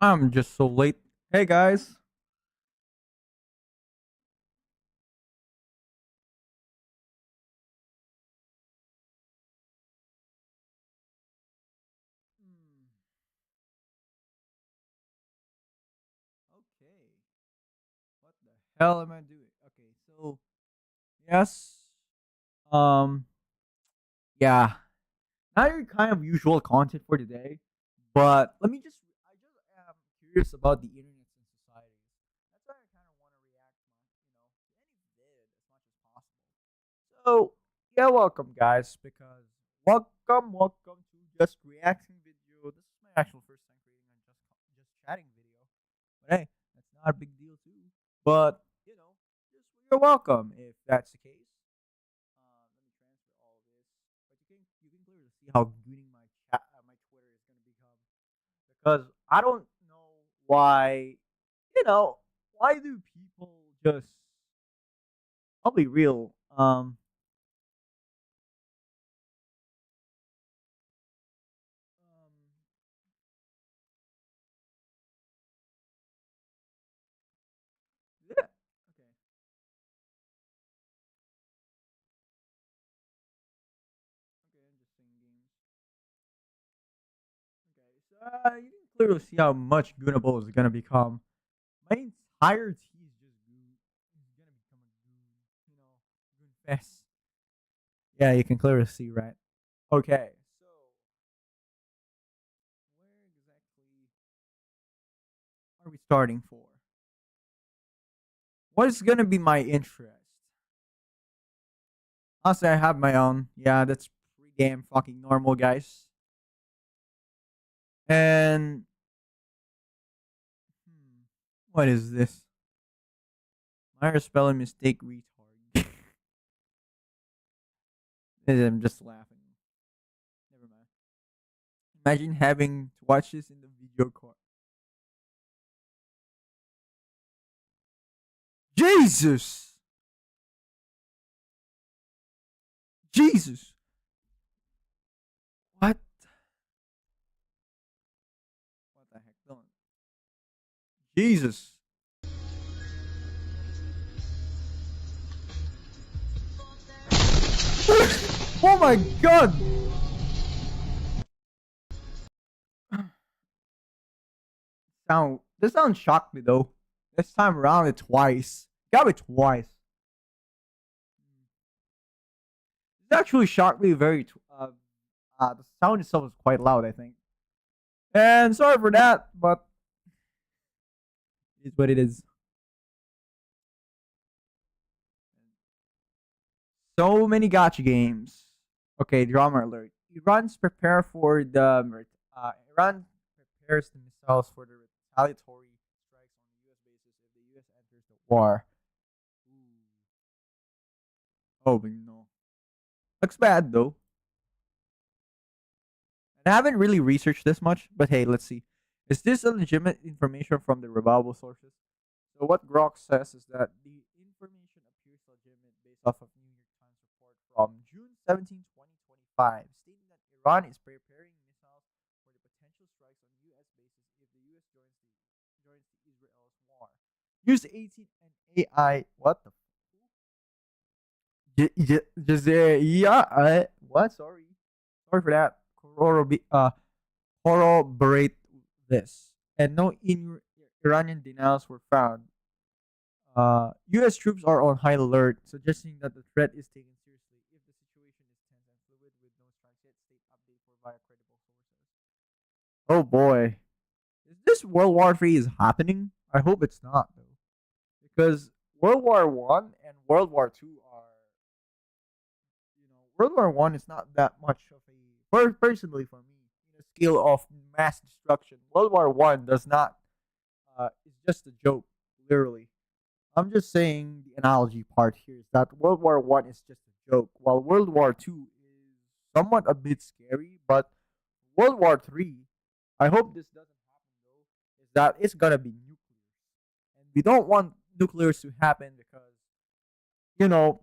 I'm just so late. Hey guys. Hmm, Okay. What the hell am I doing? Okay, so yes. Um yeah. Not your kind of usual content for today, but I just am curious about the internet and society. That's why I kind of want to react to any vid as much as possible. So yeah, welcome guys, because welcome to just reacting video. This is my actual first time creating a just chatting video. But hey, that's not a big deal too. But just you're welcome if that's the case. Let me transfer all of this. But you can clearly see how gooning my Twitter is gonna become, because I don't know why. You know why do people just? I'll be real. Um yeah. Okay. Okay. I'm just saying games. Okay. So you can clearly see how much Goonable is gonna become. My entire team is just Goon. Is gonna become a Goon. Goon fest. Yeah, you can clearly see, right? Okay, so where exactly are we starting for? What is gonna be my interest? Honestly, I have my own. Yeah, that's pretty damn fucking normal, guys. And hmm, what is this? Minor spelling mistake, retard. I'm just laughing. Never mind. Imagine having to watch this in the video call. Jesus, Jesus, what? What the heck, Dylan? Jesus. Oh my god! This sound shocked me though. This time around, it twice. Got me twice. This actually shocked me the sound itself is quite loud, I think. And sorry for that, but it's what it is. So many gotcha games. Okay, drama alert. Iran prepares the missiles for the retaliatory strikes on the U.S. bases if the U.S. enters the war. Ooh. Oh, but no. Looks bad though. And I haven't really researched this much, but hey, let's see. Is this a legitimate information from the reliable sources? So what Grok says is that the information appears legitimate based off of New York Times report from June 17, 2025, stating that Iran is preparing missiles for the potential strikes on U.S. bases if the U.S. joins the Israel's war. Use 18 and AI. What the? Just yeah. What? Sorry for that. Corroborate this, and no Iranian denials were found. U.S. troops are on high alert, suggesting that the threat is taken seriously. If the situation is tense and fluid with no strikes yet, state update for via credible sources. Oh boy, is this World War III is happening? I hope it's not though, because World War I and World War II are, World War I is not that much of personally for me, in a scale of mass destruction. World War I does not. It's just a joke, literally. I'm just saying the analogy part here is that World War I is just a joke, while World War II is somewhat a bit scary. But World War III, I hope this doesn't happen though, is that it's gonna be nuclear, and we don't want nuclears to happen because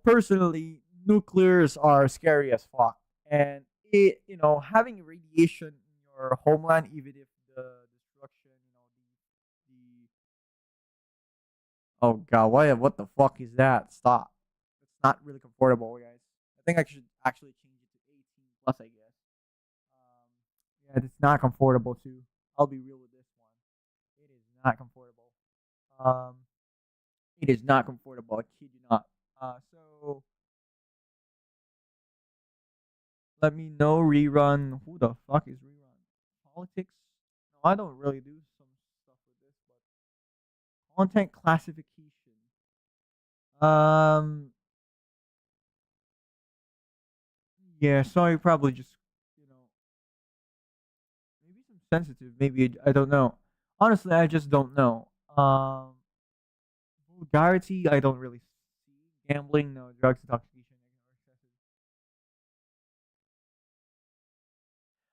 personally, nuclears are scary as fuck, and having radiation in your homeland, even if the destruction, Oh god, what the fuck is that? Stop. It's not really comfortable, guys. I think I should actually change it to 18 plus, I guess. Yeah, it's not comfortable too. I'll be real with this one. It is not comfortable. Um, it is not comfortable. I kid you not. So let me know rerun. Who the fuck is rerun? Politics? No, I don't really do some stuff with this, but content classification. Um, yeah. Sorry, probably just you know maybe some sensitive. Maybe I don't know. Honestly, I just don't know. Vulgarity. I don't really see. Gambling, no. Drugs, intoxication, excessive.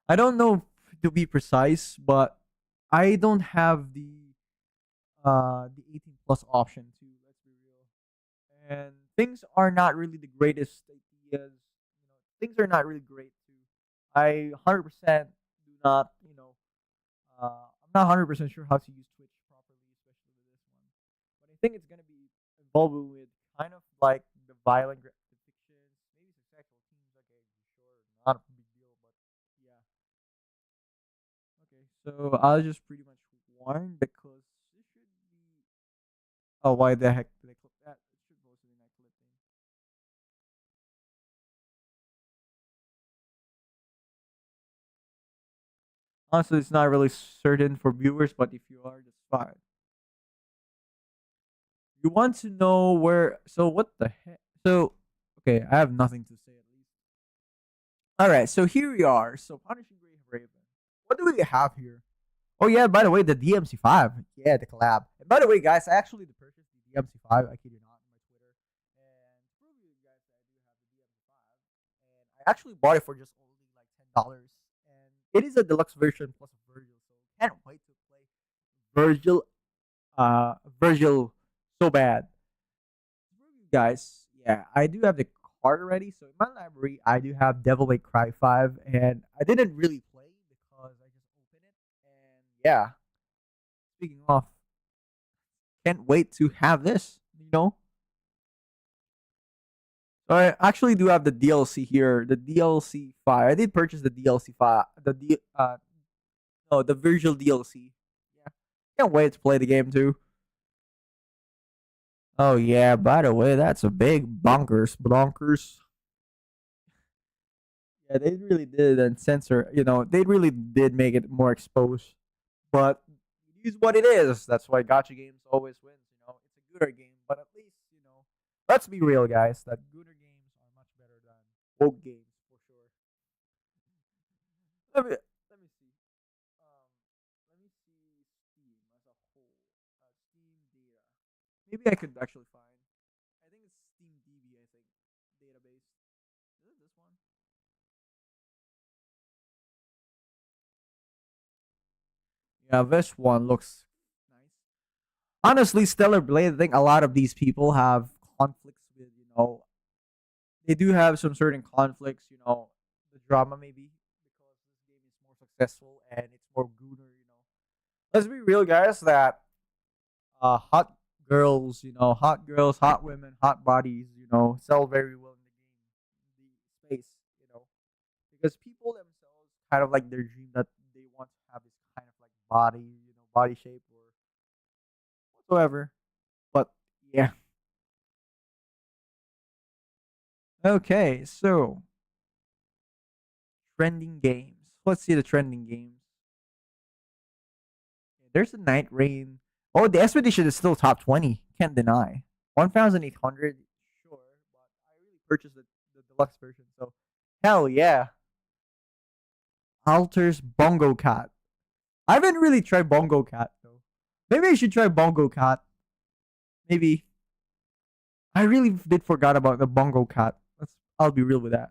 I don't know to be precise, but I don't have the 18 plus option too. Let's be real. And things are not really the greatest ideas. Things are not really great too. I 100% do not. I'm not 100% sure how to use Twitch properly, especially with this one. But I think it's gonna be involved with kind of like the violent depictions, maybe some sexual scenes. Okay, sure, not a big deal, but yeah. Okay, so I'll just pretty much warn because it should be. Oh, why the heck did I click that? It should mostly be not clipping. Honestly, it's not really certain for viewers, but if you are, that's fine. You want to know where? So what the heck? So okay, I have nothing to say at least. All right, so here we are. So punishing Grave Raven. What do we have here? Oh yeah, by the way, the DMC5. Yeah, the collab. And by the way, guys, I actually purchased the DMC5. I kid you not, on my Twitter. And to prove you guys that I do have the DMC5, and I actually bought it for just only like $10. And it is a deluxe version plus Virgil, so can't wait to play Virgil. Virgil, so bad. To prove you guys, yeah, I do have the card already. So in my library, I do have Devil May Cry 5, and I didn't really play because I just opened it. And yeah, speaking of, can't wait to have this. So I actually do have the DLC here, the DLC 5. I did purchase the DLC 5, no, the visual DLC. Yeah, can't wait to play the game too. Oh yeah, by the way, that's a big bonkers. Yeah, they really did and censor. They really did make it more exposed. But it is what it is. That's why gotcha games always wins. It's a gooder game, but at least let's be real, guys. That gooder games are much better than woke games for sure. Let me see. Um, let me see Steam as a whole. Steam data. Maybe I could actually find. I think it's Steam DB. I think database. Is it this one? Yeah, this one looks nice. Honestly, Stellar Blade, I think a lot of these people have conflicts with, they do have some certain conflicts, the drama maybe, because this game is more successful and it's more gooner. Let's be real, guys, that hot girls, hot women, hot bodies, sell very well in the space, because people themselves kind of like their dream that they want to have this kind of like body, body shape or whatsoever. But yeah. Okay, so trending games. Let's see the trending games. There's a Night Rain. Oh, the Expedition is still top 20. Can't deny. 1,800. Sure, but I really purchased the deluxe version. So, hell yeah. Alters Bongo Cat. I haven't really tried Bongo Cat, though. Maybe I should try Bongo Cat. Maybe. I really did forgot about the Bongo Cat. I'll be real with that.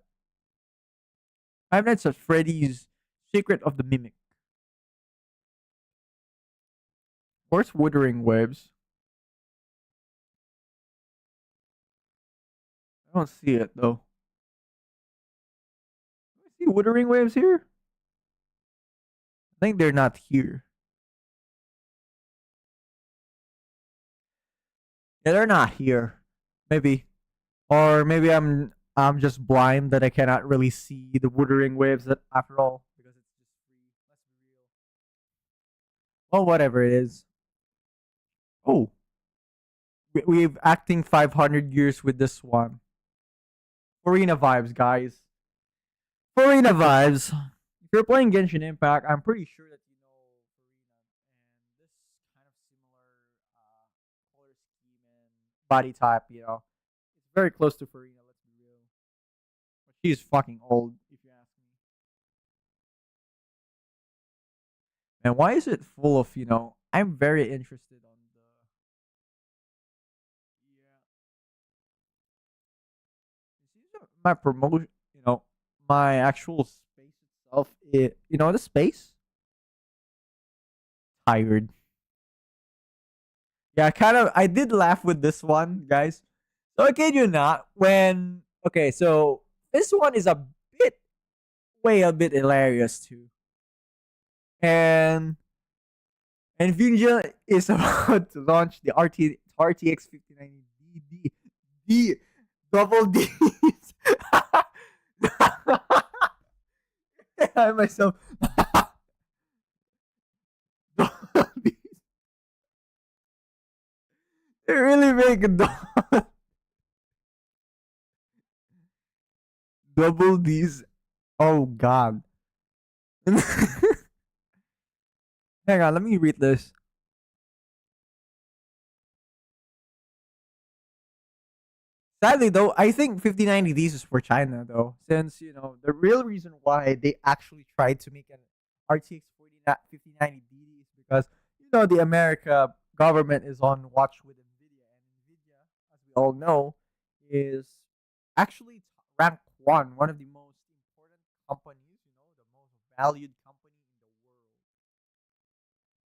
Five Nights at Freddy's Secret of the Mimic. Where's Wuthering Waves? I don't see it though. Do I see Wuthering Waves here? I think they're not here. Yeah, they're not here. Maybe. Or maybe I'm just blind that I cannot really see the Wuthering Waves that after all because it's just free. Let's be real. Oh, whatever it is. Oh, we've acting 500 years with this one. Arena vibes, guys. Arena vibes. If you're playing Genshin Impact, I'm pretty sure that you know Farina and this kind of similar color scheme and body type. It's very close to Farina. Let's be real, but she's fucking old, if you ask me. And why is it full of? I'm very interested on the. Yeah, my promotion. My actual space itself. The space tired. Yeah, I did laugh with this one, guys. So I kid you not. So this one is a bit hilarious too. And Nvidia is about to launch the RTX 5090 D double D's. I myself. Double D's. They really make a double D's. Oh god. Hang on, let me read this. Sadly, though, I think 5090Ds is for China, though, since the real reason why they actually tried to make an RTX 5090D is because the America government is on watch with Nvidia, and Nvidia, as we all know, is actually ranked one of the most important companies, the most valued company in the world.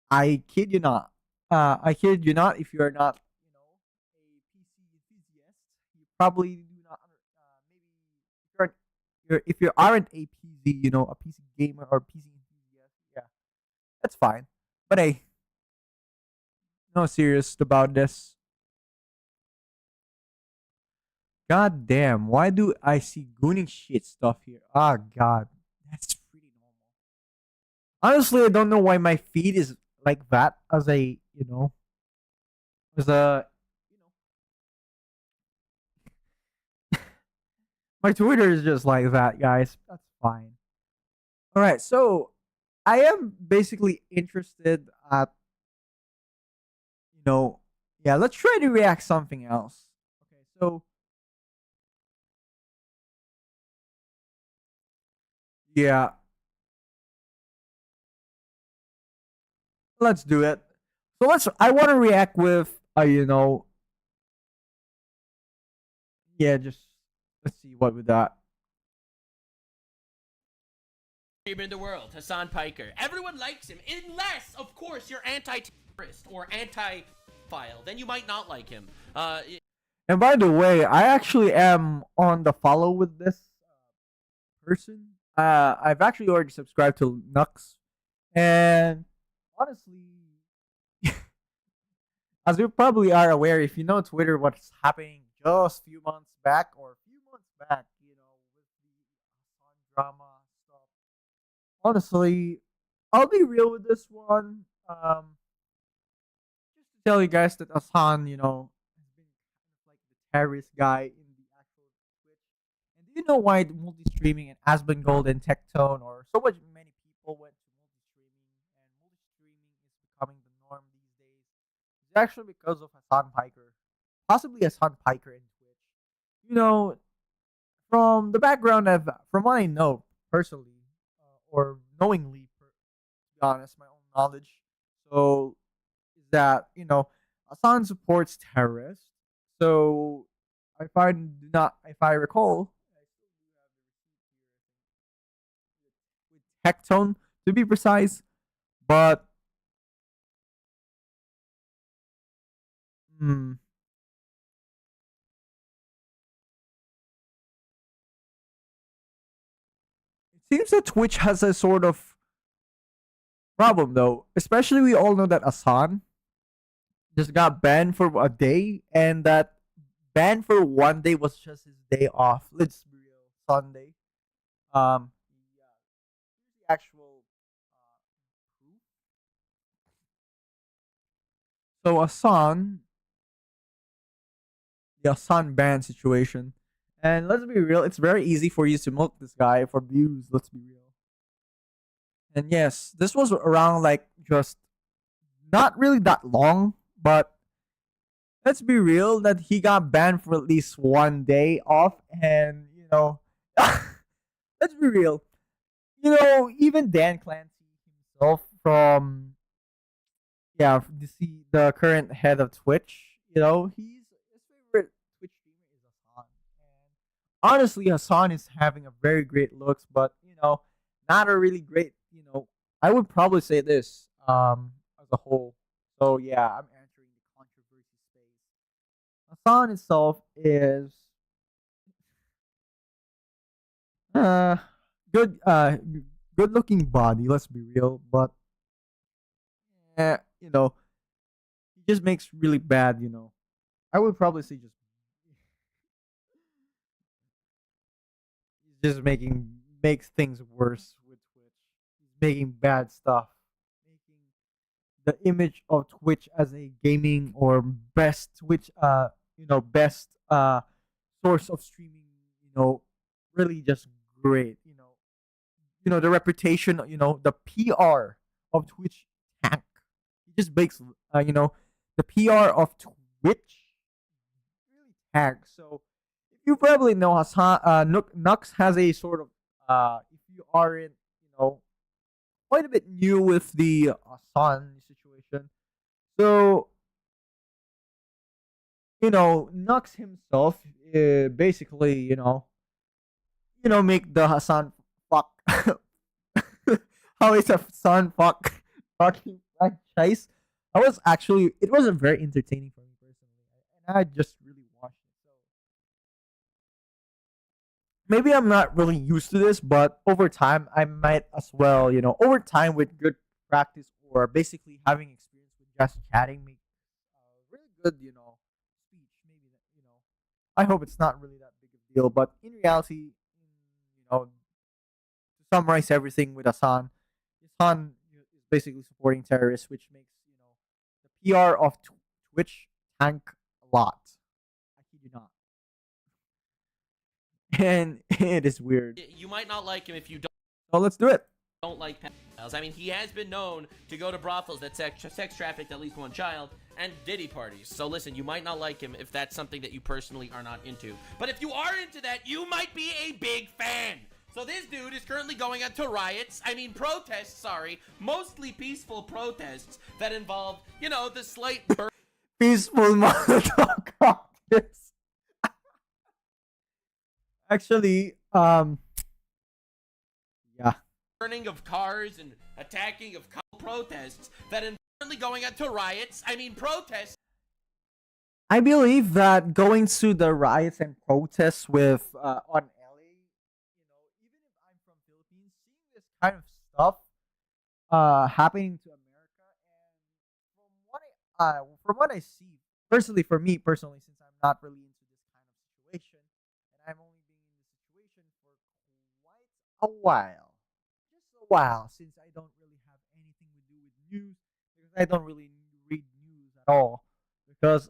I kid you not. I kid you not. If you are not, a PC enthusiast, you probably do not. Maybe if you aren't a PC, a PC gamer or PC enthusiast, yeah, that's fine. But hey, no serious about this. God damn, why do I see gooning shit stuff here? Ah, God, that's pretty normal. Honestly, I don't know why my feed is like that as as a, you know, my Twitter is just like that, guys. That's fine. All right, so I am basically interested at, you know, yeah, let's try to react something else. Okay, so yeah, let's do it. I want to react with, yeah, just let's see what with that. In the world, Hassan Piker. Everyone likes him, unless, of course, you're anti-terrorist or anti-file. Then you might not like him. And by the way, I actually am on the follow with this person. I've actually already subscribed to Nux, and honestly, as you probably are aware, if you know Twitter, what's happening just a few months back or a few months back, with the drama stuff. Honestly, I'll be real with this one. Just to tell you guys that Asan, has been kind of like the terrorist guy in the actual Twitch. And do you know why multi-streaming and Aspen Gold and Tectone or so much many people went to multi-streaming and multi-streaming is becoming the norm these days? It's actually because of Hassan Piker. Possibly Hassan Piker in Twitch. From the background from what I know personally, or knowingly, to be honest, my own knowledge. So is that Hassan supports terrorists. So if I recall, I still do have the receipt here, I think, with Hectone to be precise. But hmm, it seems that Twitch has a sort of problem though. Especially we all know that Hassan just got banned for a day, and that ban for one day was just his day off. Let's be real, Sunday. Yeah, here's the actual proof. So the Hassan ban situation, and let's be real, it's very easy for you to milk this guy for views. Let's be real. And yes, this was around like just not really that long, but let's be real that he got banned for at least one day off, and let's be real. Even Dan Clancy himself from the current head of Twitch, his favorite Twitch streamer is Hassan. And honestly, Hassan is having a very great looks, but not a really great, I would probably say this as a whole. So yeah, I'm answering the controversy space. Hassan itself is uh good good looking body, let's be real, but eh, you know, he just makes really bad. I would probably say just he's just makes things worse with Twitch. He's making bad stuff. Making the image of Twitch as a gaming or best Twitch best source of streaming, you know, really just great. The reputation, the PR of Twitch tank. He just makes the PR of Twitch really tank. So if you probably know Hassan Nux has a sort of if you aren't, quite a bit new with the Hassan situation. So, Nux himself basically, make the Hassan fuck. How is a Hassan fuck fucking franchise? It wasn't very entertaining for me personally, and I just really watched it. So maybe I'm not really used to this, but over time I might as well, over time with good practice or basically having experience with just chatting make really good, speech. Maybe that, I hope it's not really that big of a deal, but in reality, to summarize everything with Hassan is basically supporting terrorists, which makes the PR of Twitch tank a lot. I kid you not, and it is weird. You might not like him if you So let's do it. don't like pedophiles. I mean, he has been known to go to brothels that sex trafficked at least one child and Diddy parties. So listen, you might not like him if that's something that you personally are not into. But if you are into that, you might be a big fan. So this dude is currently going into riots, protests, sorry, mostly peaceful protests that involve, the slight Peaceful Molotov cocktails. Actually, yeah. burning of cars and attacking of protests that involve currently going into riots, protests. I believe that going to the riots and protests with on LA, even if I'm from Philippines, seeing this kind of stuff happening to America, and from what I see, personally for me personally, since I'm not really into this kind of situation, and I'm only being in this situation for quite a while, just a while, since I don't really have anything to do with news, because I don't really read news at all, because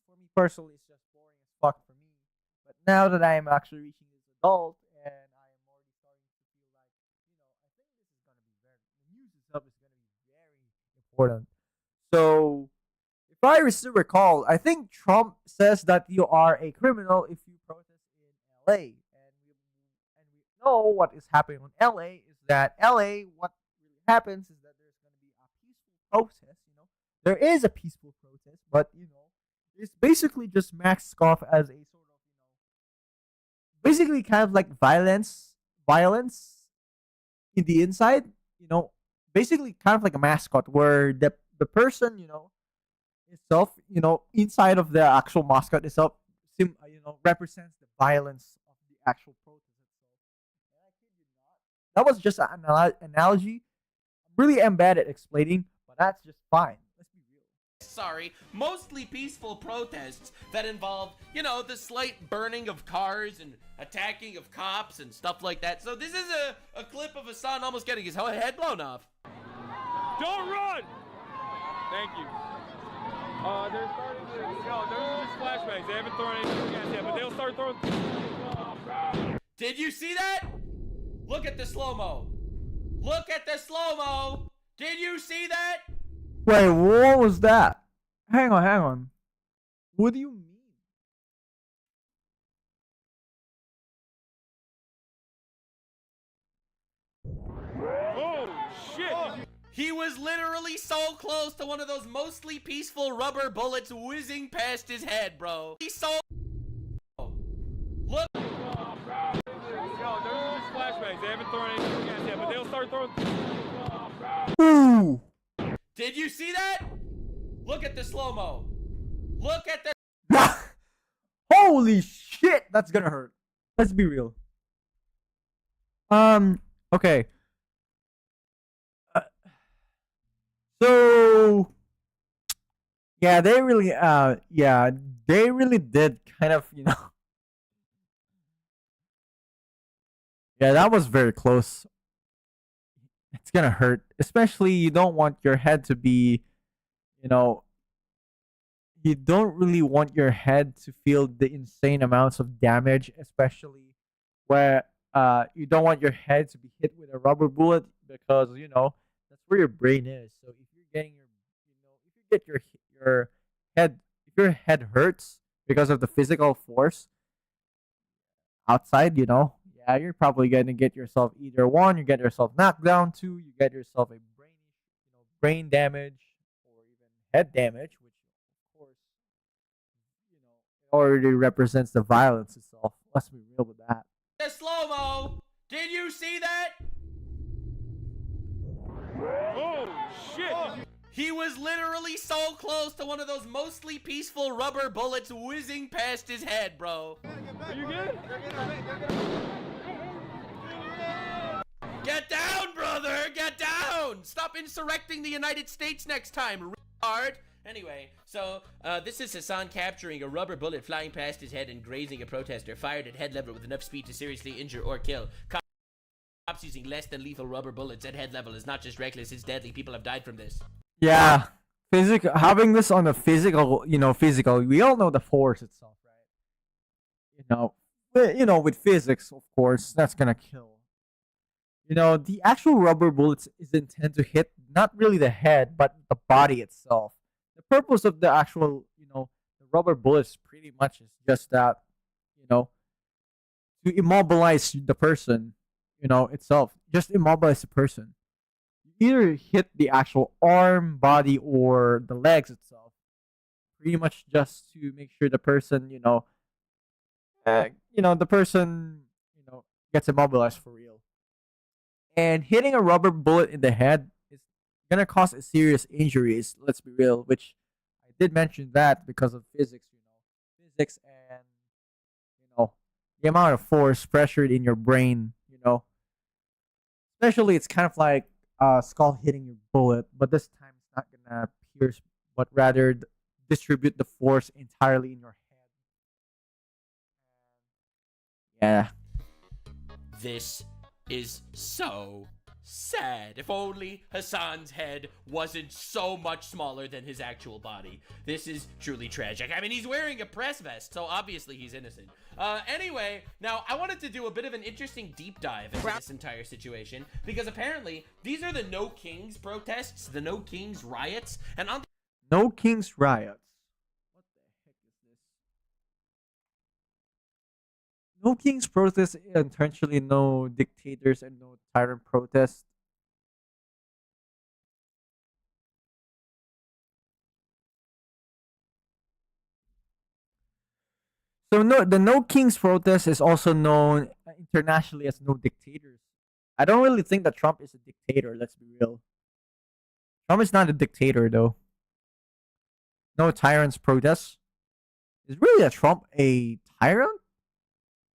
for me personally, it's just boring as fuck for me. But now that I am actually reaching this adult, and I am already starting to feel like, I think this is gonna be the news itself is gonna be very important. So, if I still recall, I think Trump says that you are a criminal if you protest in LA, and we know what is happening in LA is that LA, what really happens is that there's gonna be a peaceful protest. There is a peaceful protest, but it's basically just masked off as a sort of basically kind of like violence in the inside. Basically kind of like a mascot where the person itself, inside of the actual mascot itself, represents the violence of the actual protest itself. And I kid you not, that was just an analogy. I'm really am bad at explaining, but that's just fine. Let's be real. sorry, mostly peaceful protests that involve, you know, the slight burning of cars and attacking of cops and stuff like that. So this is a clip of Hassan almost getting his head blown off. Don't run! Thank you. They're starting to, they're just flashbangs. They haven't thrown anything yet, but they'll start throwing. Did you see that? Look at the slow-mo. Look at the slow-mo. Did you see that? Wait, what was that? Hang on, hang on. What do you mean? Oh, shit! He was literally so close to one of those mostly peaceful rubber bullets whizzing past his head, bro. He's so... Look... They're just flashbangs. They haven't thrown anything yet, but they'll start throwing. Ooh! Did you see that? Look at the slow-mo. Look at the... Holy shit! That's gonna hurt. Let's be real. Okay. So yeah, they really did kind of, you know. Yeah, that was very close. It's gonna hurt, especially you don't want your head to be, you know, you don't really want your head to feel the insane amounts of damage, especially where you don't want your head to be hit with a rubber bullet because you know that's where your brain is. So if you're getting your, you know, if you get your head, if your head hurts because of the physical force outside, you know, yeah, you're probably gonna get yourself either one, you get yourself knocked down, two, you get yourself a brain, you know, brain damage or even head damage, which of course, you know, it already represents the violence itself. Let's be real with that. The slow-mo. Did you see that? Oh, shit! He was literally so close to one of those mostly peaceful rubber bullets whizzing past his head, bro. Are you good? Get down, brother! Get down! Stop insurrecting the United States next time, retard! Anyway, so, this is Hassan capturing a rubber bullet flying past his head and grazing a protester, fired at head level with enough speed to seriously injure or kill. Cops using less than lethal rubber bullets at head level is not just reckless, it's deadly. People have died from this. Yeah, physical. Having this on a physical, you know, physical. We all know the force itself, right? You know, with physics, of course, that's gonna kill. You know, the actual rubber bullets is intended to hit not really the head, but the body itself. The purpose of the actual, you know, the rubber bullets pretty much is just that, you know, to immobilize the person, you know, itself. Just immobilize the person. Either hit the actual arm, body, or the legs itself. Pretty much just to make sure the person, the person, gets immobilized for real. And hitting a rubber bullet in the head is gonna cause a serious injuries. Let's be real, which I did mention that because of physics, physics and you know the amount of force pressured in your brain, especially it's kind of like skull hitting your bullet, but this time it's not gonna pierce, but rather distribute the force entirely in your head. Yeah. This is so sad. If only Hassan's head wasn't so much smaller than his actual body. This is truly tragic. I mean, he's wearing a press vest, so obviously he's innocent. Anyway, now I wanted to do a bit of an interesting deep dive into this entire situation, because apparently these are the No Kings protests, the No Kings riots, and on No Kings riots. What the heck is this? No Kings protests, intentionally no dictators and no tyrant protests. So the No Kings protest is also known internationally as No Dictators. I don't really think that Trump is a dictator. Let's be real. Trump is not a dictator though. No tyrants protest. Is really a Trump a tyrant?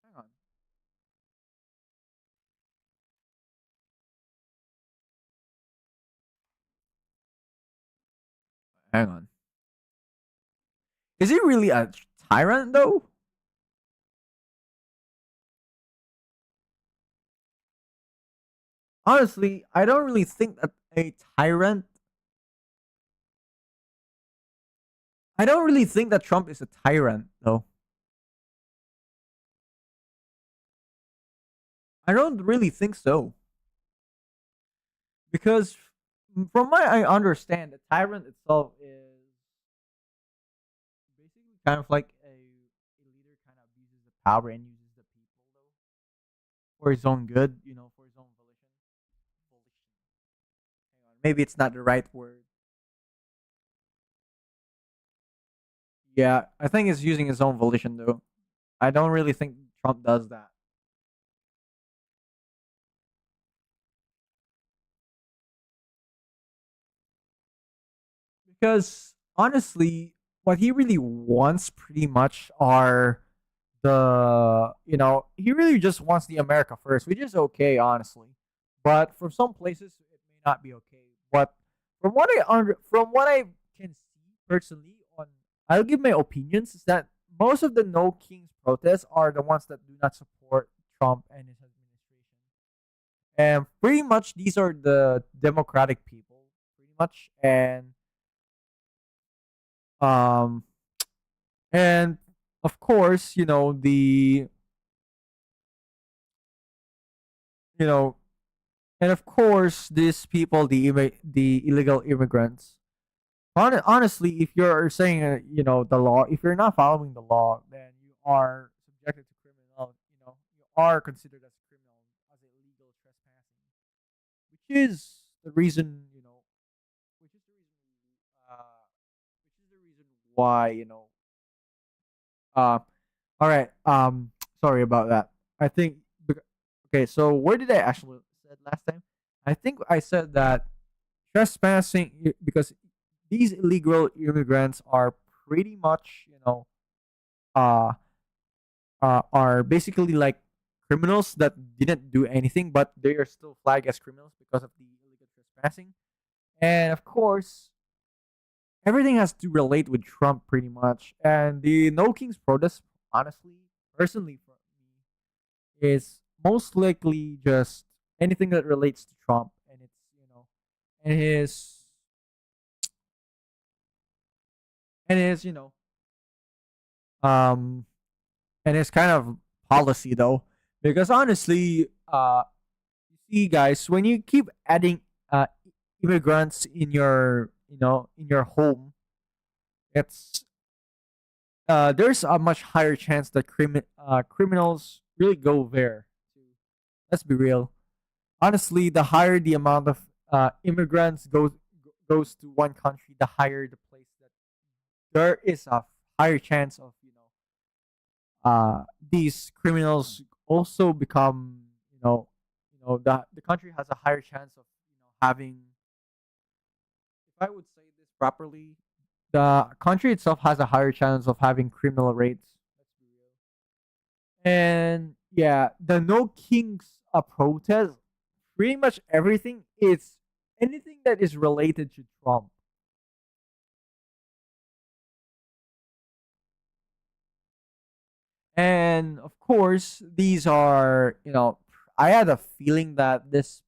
Hang on. Hang on. Is he really a tyrant though? Honestly, I don't really think that a tyrant. I don't really think that Trump is a tyrant though. I don't really think so because from what I understand, the tyrant itself is basically kind of like a leader kind of abuses the power and uses the people though for his own good, for his own volition. Hang on, maybe it's not the right word. Yeah, I think it's using his own volition though. I don't really think Trump does that. Because honestly, what he really wants pretty much are he really just wants the America first, which is okay, honestly. But for some places, it may not be okay. But from what I can see personally, I'll give my opinions is that most of the No Kings protests are the ones that do not support Trump and his administration, and pretty much these are the Democratic people, pretty much, um and of course, you know and of course these people, the illegal immigrants. Honestly, if you're saying the law, if you're not following the law, then you are subjected to criminal. You are considered as a criminal, as illegal trespassing, which is the reason which is the reason which is the reason why uh all right. Sorry about that. I think. Okay, so where did I actually said last time? I think I said that trespassing because these illegal immigrants are pretty much uh are basically like criminals that didn't do anything, but they are still flagged as criminals because of the illegal trespassing. And of course, everything has to relate with Trump pretty much. And the No Kings protest, honestly, personally for me, is most likely just anything that relates to Trump and it's and his um and his kind of policy though. Because honestly, you see guys, when you keep adding immigrants in your in your home, it's there's a much higher chance that criminals really go there. Let's be real. Honestly, the higher the amount of immigrants goes to one country, the higher the place that there is a higher chance of these criminals also become the country has a higher chance of having, if I would say this properly, the country itself has a higher chance of having criminal rates. Let's be real. And yeah, the No Kings protest, pretty much everything is anything that is related to Trump. And of course, these are, I had a feeling that these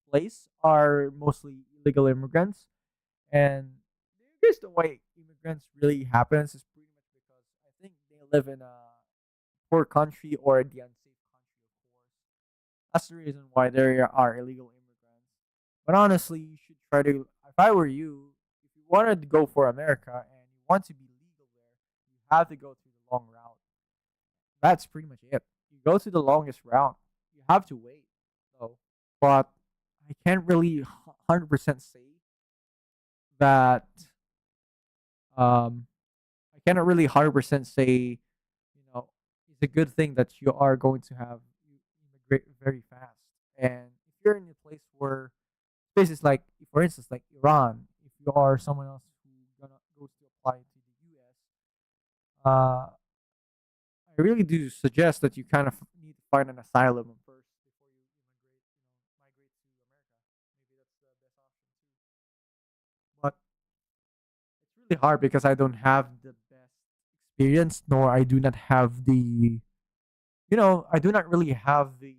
places are mostly illegal immigrants. And here's the way immigrants really happens is pretty much because I think they live in a poor country or the unsafe country, of course. That's the reason why there are illegal immigrants. But honestly, you should try to. If I were you, if you wanted to go for America and you want to be legal there, you have to go through the long route. That's pretty much it. You go to the longest route. You have to wait, though. But I can't really 100% say that. Um, I cannot really 100% say, it's a good thing that you are going to have you immigrate very fast. And if you're in a place where places like, for instance, like Iran, if you are someone else who gonna goes to apply to the U.S., I really do suggest that you kind of need to find an asylum first before you migrate to America. Maybe that's the best option too. But it's really hard because I don't have the best. experience, nor I do not have the, I do not really have the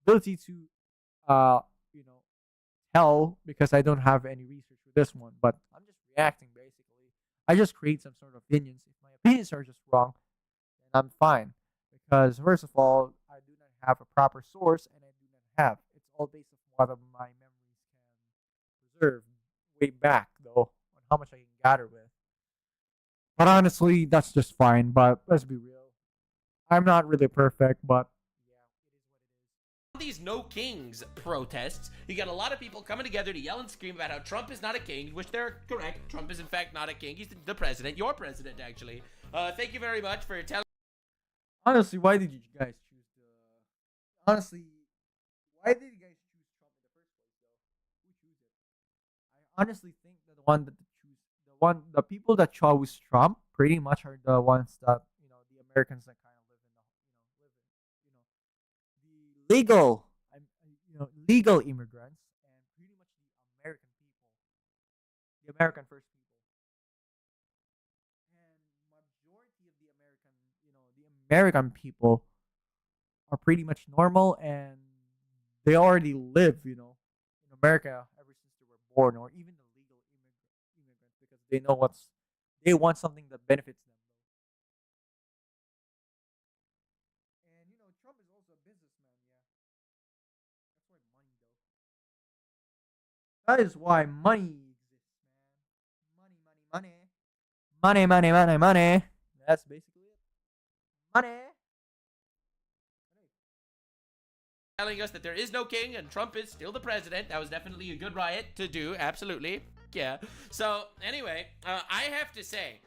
ability to, uh, you know, tell because I don't have any research for this one. But I'm just reacting basically. I just create some sort of opinions. If my opinions are just wrong, then I'm fine. Because first of all, I do not have a proper source, and I do not have. It's all based on what my memories can preserve way back, though, on how much I can gather with. But honestly, that's just fine. But let's be real. I'm not really perfect, but yeah, it is what it is. These No Kings protests, you got a lot of people coming together to yell and scream about how Trump is not a king, which they're correct. Trump is in fact not a king. He's the president, your president, actually. Thank you very much for telling. Honestly, why did you guys choose the? Honestly, why did you guys choose Trump in the first place, though? Who chose it? I honestly think that the people that chose Trump pretty much are the ones that the Americans that kind of live in the legal, legal immigrants and pretty much the American people, the American first people, and majority of the American people are pretty much normal and they already live, in America ever since they were born, or even the legal immigrants because they want something that benefits them. And Trump is also a businessman, yeah. That's why money though. That is why money exists, man. Money, money, money. Money, money, money, money. That's basically it. Money. Telling us that there is no king and Trump is still the president. That was definitely a good riot to do. Absolutely. Yeah. So, anyway, I have to say,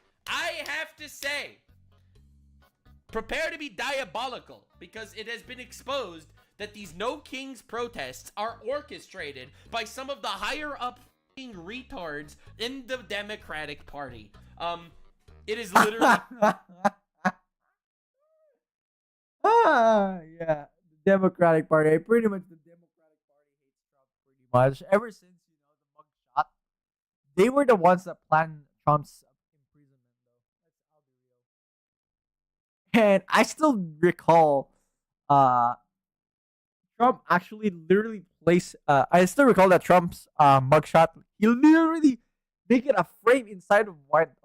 prepare to be diabolical because it has been exposed that these No Kings protests are orchestrated by some of the higher up retards in the Democratic Party. It is literally... Yeah. Democratic Party. Pretty much the Democratic Party hates Trump pretty much. Ever since, the mugshot, they were the ones that planned Trump's imprisonment, though. That's how they real. And I still recall Trump actually literally placed I still recall that Trump's mugshot, he literally make it a frame inside of the White House.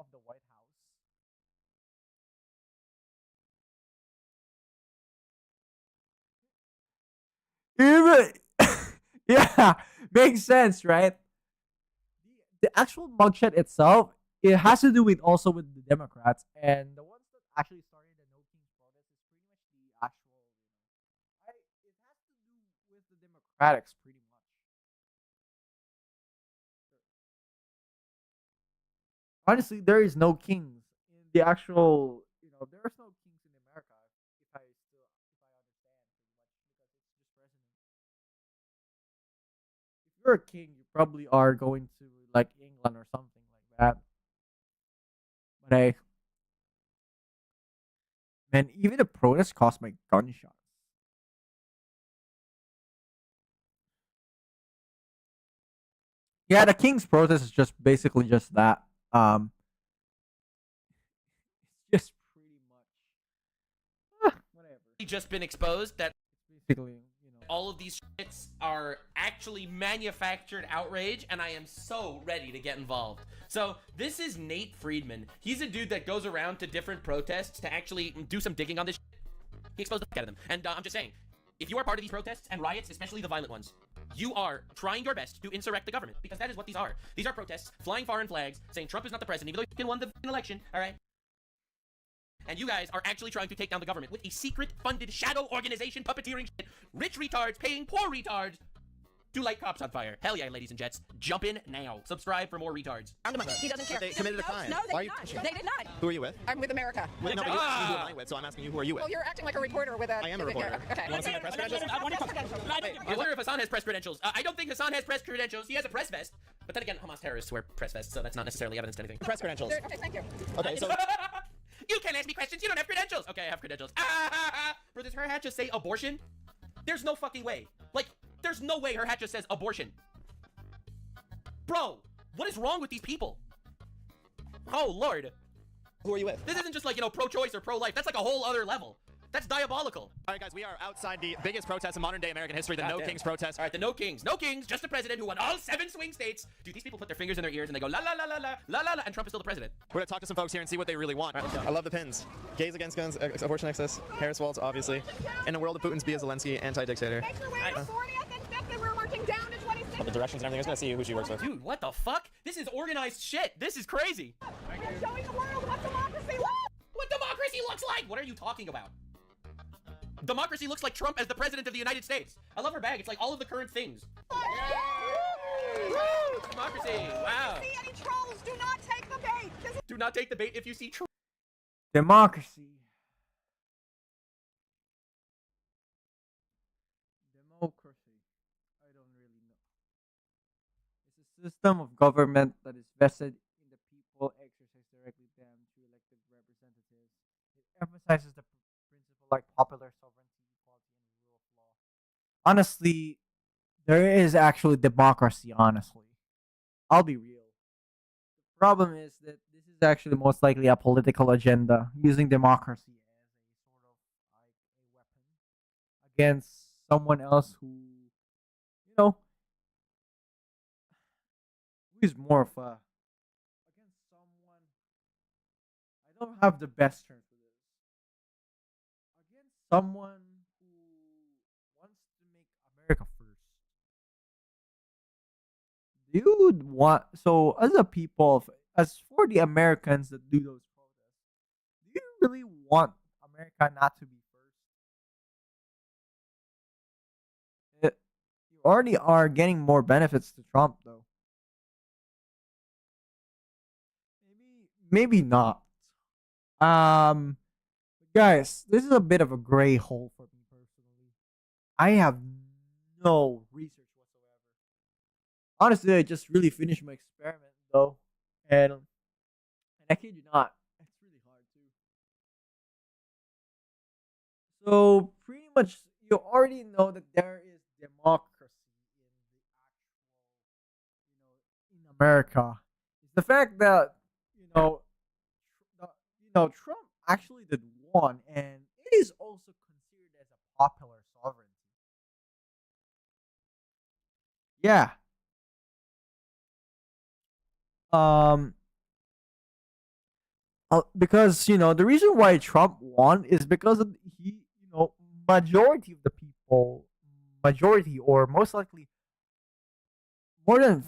Even yeah, makes sense, right? The actual mugshot itself, it has to do with also with the Democrats and the ones that actually started the No Kings protest is pretty much the actual, it has to do with the Democrats pretty much. Honestly, there is no kings in the actual, there's no kings in America. If I understand pretty much, because it's just president. If you're a king, you probably are going to like England or something like that. But hey, man, even the protest cost my gunshots. Yeah, the king's protest is just basically just that. It's just pretty much whatever. just been exposed that Basically, all of these shits are actually manufactured outrage, and I am so ready to get involved. So this is Nate Friedman. He's a dude that goes around to different protests to actually do some digging on this shit. He exposed the fuck out of them. And I'm just saying, if you are part of these protests and riots, especially the violent ones, you are trying your best to insurrect the government, because that is what these are. These are protests, flying foreign flags, saying Trump is not the president, even though he won the election, all right? And you guys are actually trying to take down the government with a secret-funded shadow organization puppeteering shit. Rich retards paying poor retards to light cops on fire. Hell yeah, ladies and gents. Jump in now. Subscribe for more retards. He doesn't care. They committed a crime. No, Why are they you did pushing? not. They did not. Who are you with? I'm with America. No, but you who am I with? So I'm asking you, who are you with? Well, you're acting like a reporter with a... I am a reporter. Okay. You want to see my press credentials? I wonder if Hassan has press credentials. I don't think Hassan has press credentials. He has a press vest. But then again, Hamas terrorists wear press vests, so that's not necessarily evidence to anything. Press credentials. Okay, thank you. Okay, so You can't ask me questions. You don't have credentials. Okay, I have credentials. Bro, does her hat just say abortion? There's no fucking way. Like, there's no way her hat just says abortion. Bro, what is wrong with these people? Oh, Lord. Who are you with? This isn't just like, pro-choice or pro-life. That's like a whole other level. That's diabolical. All right, guys, we are outside the biggest protest in modern day American history, the God No damn. Kings protest. All right, the No Kings. No Kings, just the president who won all 7 swing states. Dude, these people put their fingers in their ears and they go la la la la la la la la, and Trump is still the president. We're gonna talk to some folks here and see what they really want. All right, let's go. I love the pins. Gays against guns, abortion excess, Harris Waltz, obviously. In the world of Putin's be a Zelensky, anti-dictator. Make your way to 40th and 5th, and we're marching down to 26th. The directions and everything. I was gonna see who she works with. Dude, what the fuck? This is organized shit. This is crazy. We're showing the world what democracy looks. What democracy looks like? What are you talking about? Democracy looks like Trump as the president of the United States. I love her bag. It's like all of the current things. Democracy. Wow. See any trolls? Do not take the bait. This is Do not take the bait if you see Trump. Democracy. Democracy. I don't really know. It's a system of government that is vested in the people, exercised directly them through elected representatives. It emphasizes the principle like popular sovereignty, equality, and the rule of law. Honestly, there is actually democracy, honestly. I'll be real. The problem is that this is actually most likely a political agenda using democracy as a sort of like a weapon against someone else who, who is more of a against someone. I don't have the best term for this. Against someone who wants to make America first. You would want so as a people, as for the Americans that do those protests, do you really want America not to be first? You already are getting more benefits to Trump, though. Maybe not. Guys, this is a bit of a gray hole for me personally. I have no research whatsoever. Honestly, I just really finished my experiment though, and I kid you not, it's really hard too. So pretty much, you already know that there is democracy in America. It's the fact that Trump actually did won, and it is also considered as a popular sovereignty. Yeah. Because the reason why Trump won is because of he, majority of the people, majority or most likely more than,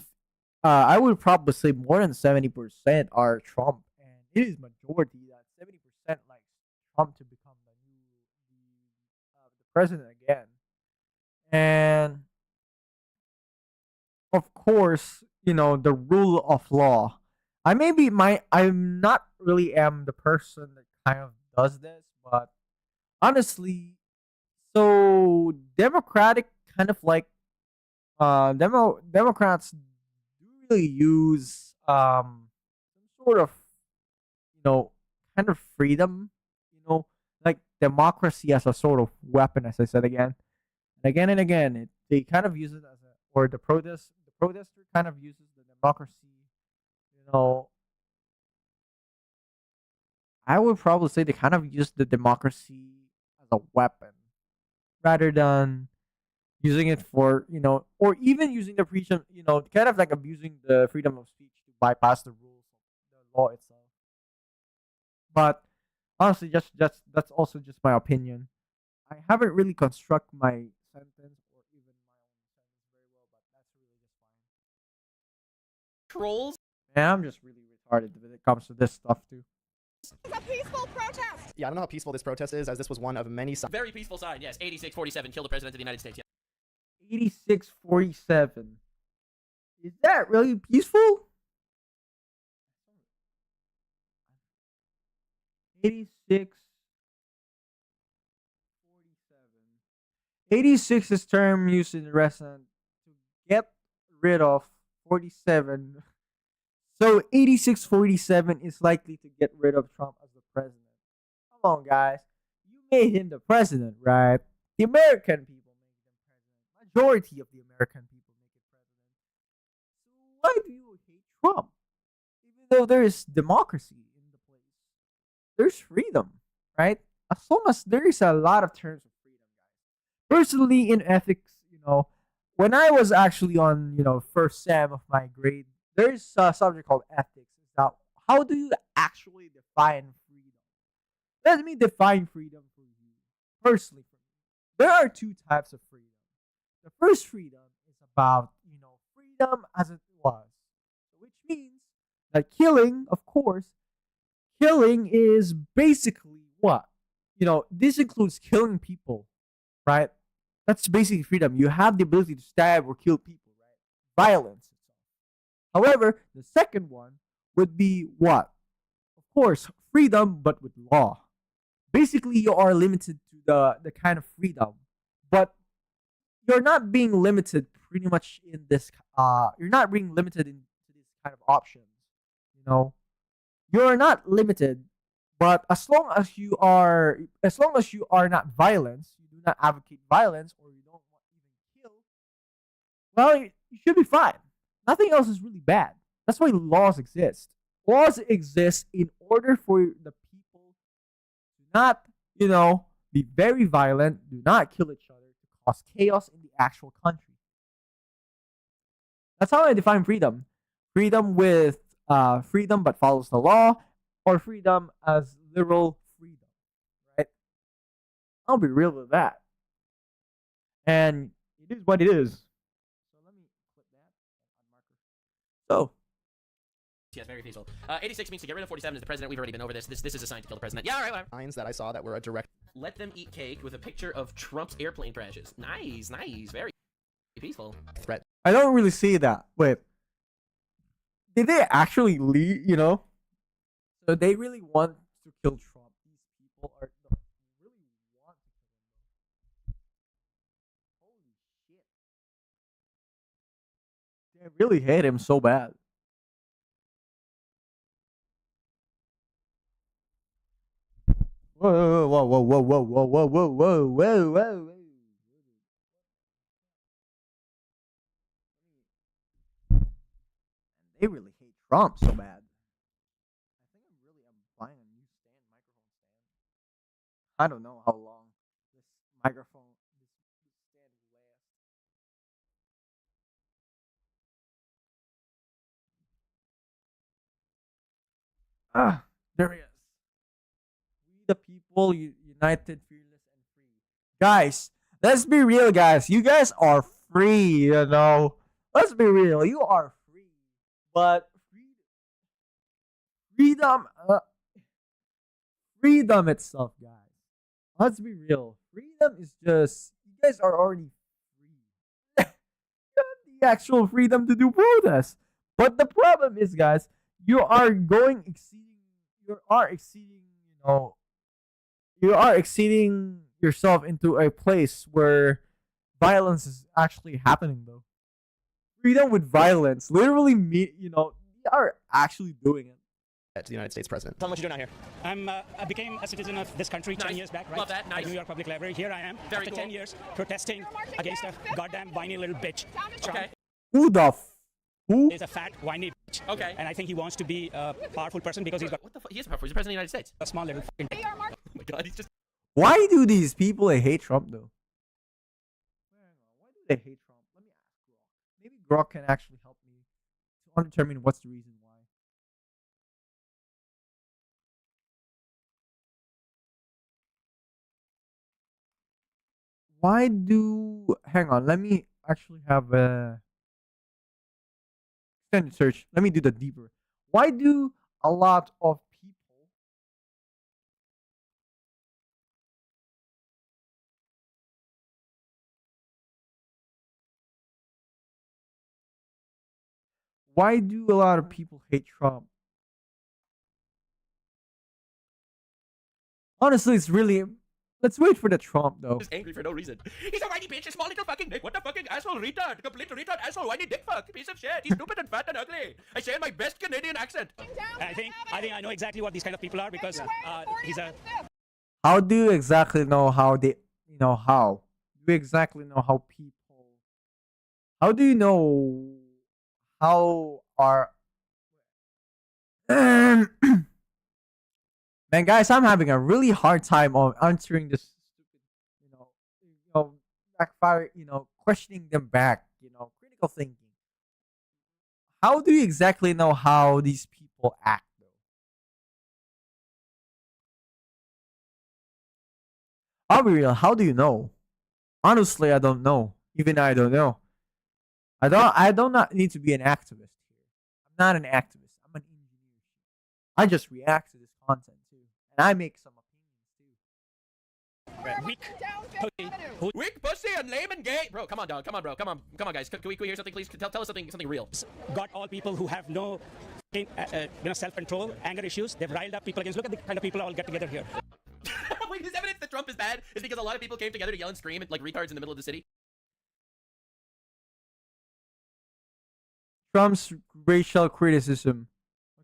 I would probably say more than 70% are Trump, and it is majority that 70% likes Trump to become the president again, and of course, the rule of law. I'm not really am the person that kind of does this, but honestly, so Democratic kind of like Democrats do really use some sort of kind of freedom, like democracy as a sort of weapon, as I said again and again. They kind of use it as the protester kind of uses the democracy. I would probably say they kind of use the democracy as a weapon rather than using it for, or even using the freedom, kind of like abusing the freedom of speech to bypass the rules of the law itself. But honestly, that's also just my opinion. I haven't really construct my sentence or even my own sentence very well, but that's really just fine. Trolls? Man, I'm just really retarded when it comes to this stuff too. a peaceful protest. Yeah, I don't know how peaceful this protest is, as this was one of many signs. Very peaceful sign, yes. 8647, kill the president of the United States. Yeah. 8647. Is that really peaceful? 8647. 86 is term used in the restaurant to get rid of 47. So 8647 is likely to get rid of Trump as the president. Come on, guys. You made him the president, right? The American people make him president. Majority of the American people make it president. So why do you hate Trump? Even though there is democracy in the place. there's freedom, right? As long as there is a lot of terms of freedom, guys. Personally, in ethics, when I was actually on, first sem of my grade, there's a subject called ethics. It's about how do you actually define freedom? Let me define freedom for you. Personally, for me, there are two types of freedom. The first freedom is about, freedom as it was, which means that killing, of course, killing is basically what? This includes killing people, right? That's basically freedom. You have the ability to stab or kill people, right? Violence itself. However, the second one would be what? Of course, freedom, but with law. Basically, you are limited to the kind of freedom, but you're not being limited pretty much in this. You're not being limited into these kind of options. You know, you're not limited, but as long as you are not violence, you do not advocate violence, or you don't want even kill, well, you should be fine. Nothing else is really bad. That's why laws exist. Laws exist in order for the people to not, be very violent, do not kill each other, to cause chaos in the actual country. That's how I define freedom. Freedom with freedom but follows the law, or freedom as literal freedom, right? I'll be real with that. And it is what it is. So let me click that on marker. So Yes, very peaceful. 86 means to get rid of 47 is the president. We've already been over this. This is a sign to kill the president. Yeah, all right, whatever. Lines that I saw that were a direct Let them eat cake with a picture of Trump's airplane crashes. Nice, nice, very peaceful. threat I don't really see that. Wait, did they actually leave? So they really want to kill Trump. These people are really want to kill him. Holy shit! They really hate him so bad. Whoa, whoa, whoa, whoa, whoa, whoa, whoa, whoa, whoa, whoa, whoa. They really hate Trump so bad. I think I'm buying a new microphone stand. I don't know how long this stand will last. There he is. We the people, united, fearless, and free. Guys, let's be real, guys. You guys are free, Let's be real. You are free. But freedom, freedom itself, guys. Let's be real. Freedom is just, you guys are already free. You have the actual freedom to do protest. But the problem is, guys, you are exceeding, you are exceeding yourself into a place where violence is actually happening, though. Freedom with violence literally they are actually doing it. to the United States president. Tell me what you're doing out here. I became a citizen of this country 10 Nice. years back, right? Love that. Nice. At New York Public Library. Here I am, Very after cool. 10 years, protesting against a goddamn whiny little bitch. Trump Okay. Who the who? is a fat, whiny bitch. Okay. And I think he wants to be a powerful person because he's got What the fuck? He is powerful. He's the president of the United States. a small little fucking dick. Oh my god, he's just. Why do these people hate Trump though? Why do they hate Trump? Let me ask Grok. Maybe Grok can actually help me to determine what's the reason why. Why do? Hang on. Let me actually have a extended search. Let me do the deeper. Why do a lot of people? Why do a lot of people hate Trump? Honestly, it's really. Let's wait for the Trump though. Just angry for no reason. He's a whiny bitch, a small little fucking dick. What the fucking asshole retard? Complete retard, asshole, whiny dick fuck, piece of shit. He's stupid and fat and ugly. I say in my best Canadian accent. I think I know exactly what these kind of people are because he's a How do you exactly know how they? How? Do you exactly know how people? How do you know how are? Man, guys, I'm having a really hard time on answering this stupid, backfire, questioning them back, critical thinking. How do you exactly know how these people act, though? I'll be real. How do you know? Honestly, I don't know. Even I don't know. I do not need to be an activist here. I'm not an activist. I'm an engineer. I just react to this content too, and I make some opinions too. weak, Down pussy, Avenue. who Weak pussy and lame and gay. Bro, come on, dog. Come on, bro. Come on, guys. Can we hear something, please? Tell us something real. got all people who have no self-control, anger issues. They've riled up people against. Look at the kind of people all get together here. Wait, this evidence that Trump is bad is because a lot of people came together to yell and scream like retards in the middle of the city. Trump's racial criticism.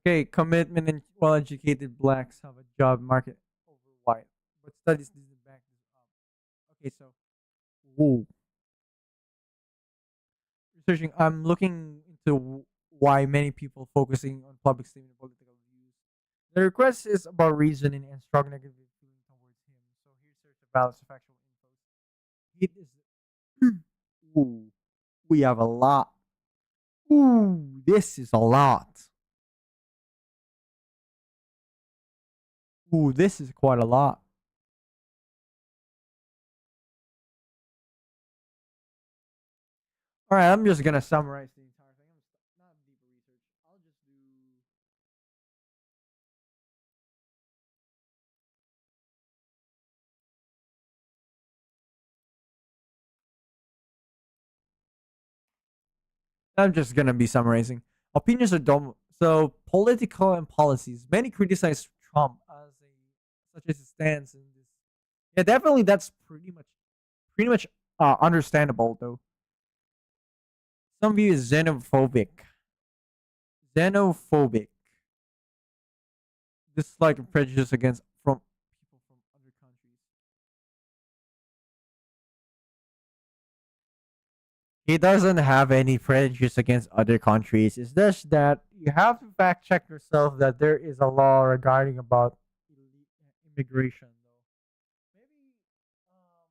Okay, commitment and well-educated blacks have a job market over white, but studies didn't back this up. Okay, so, whoa. Researching, I'm looking into why many people focusing on public statement and political views. The request is about reasoning and strong negative feeling towards him. So here's search a balance of factual info. It is. Ooh, we have a lot. Ooh, this is a lot. Ooh, this is quite a lot. All right, I'm just gonna summarize the entire thing. I'm not deep research. I'll just do. I'm just gonna be summarizing. Opinions are dumb. So political and policies. Many criticize Trump as such as his stance in this. Yeah, definitely. That's pretty much understandable though. Some view is xenophobic. Xenophobic. Dislike and prejudice against from people from other countries. He doesn't have any prejudice against other countries. It's just that you have to fact check yourself that there is a law regarding about immigration though. Maybe yeah,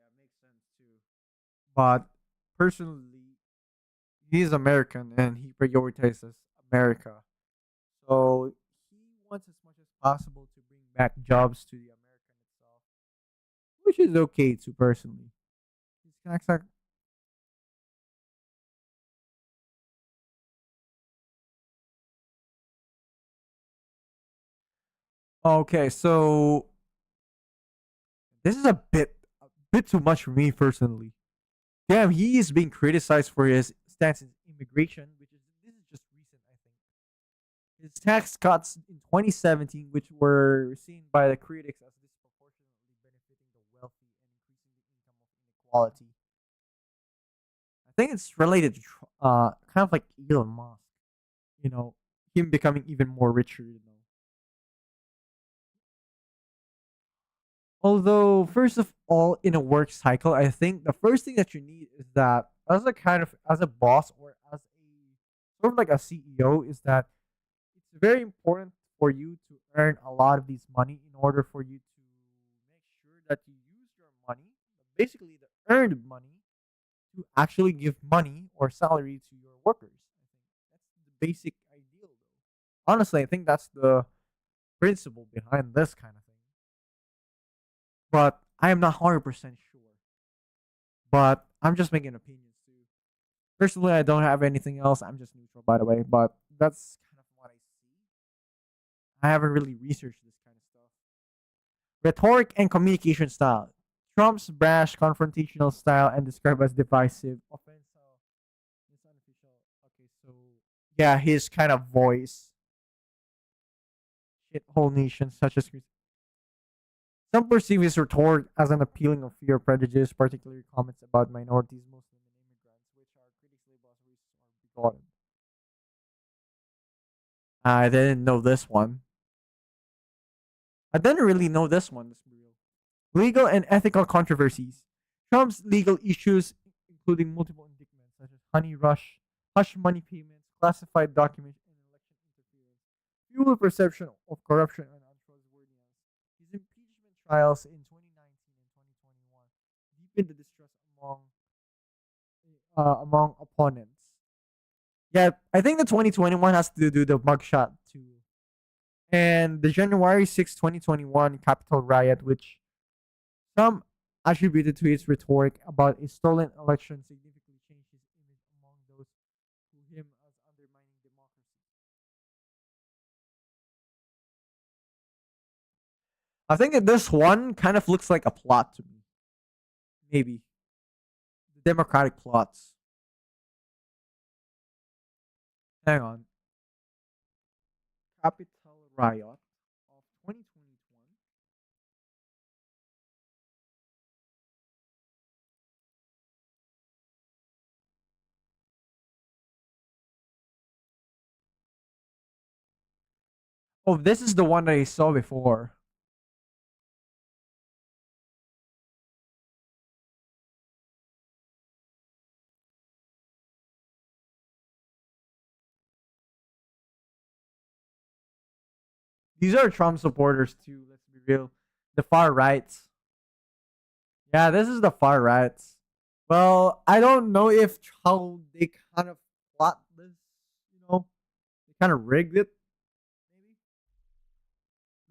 it makes sense too. But personally, he's American and he prioritizes America. So he wants as much as possible to bring back jobs to the American itself, which is okay too personally. He's kind of okay, so this is a bit too much for me personally. Damn, he is being criticized for his stance in immigration, which is this is just recent, I think. His tax cuts in 2017, which were seen by the critics as disproportionately benefiting the wealthy and increasing the income of inequality. I think it's related to kind of like Elon Musk, you know, him becoming even more richer. Although, first of all, in a work cycle, I think the first thing that you need is that as a boss or as a sort of like a CEO, is that it's very important for you to earn a lot of these money in order for you to make sure that you use your money, basically the earned money, to actually give money or salary to your workers. I think that's the basic ideal, though. Honestly, I think that's the principle behind this kind of thing. But I am not 100% sure. But I'm just making opinions too. Personally, I don't have anything else. I'm just neutral, by the way. But that's kind of what I see. I haven't really researched this kind of stuff. Rhetoric and communication style. Trump's brash, confrontational style and described as divisive, offensive, is unofficial. Okay, so yeah, his kind of voice. Shit, whole nations such as some perceive his rhetoric as an appealing of fear, prejudice, particularly comments about minorities, Muslim, and immigrants, which are critics labeled as racist or bigoted. I didn't know this one. I didn't really know this one. This real. Legal and ethical controversies. Trump's legal issues, including multiple indictments such as hush money payments, classified documents, and election interference. fuel perception of corruption and untrustworthiness. His impeachment trials in 2019 and 2021 deepened the distrust among opponents. Yeah, I think the 2021 has to do the mugshot too. And the January 6, 2021 Capitol riot, which some attributed to his rhetoric about a stolen election, significantly changed his image among those who him as undermining democracy. I think that this one kind of looks like a plot to me. Maybe. The Democratic plots. Hang on. Capitol riot of 2021. Oh, this is the one that I saw before. These are Trump supporters too, let's be real. The far rights. Yeah, this is the far rights. Well, I don't know if how they kind of plot this, you know. They kind of rigged it.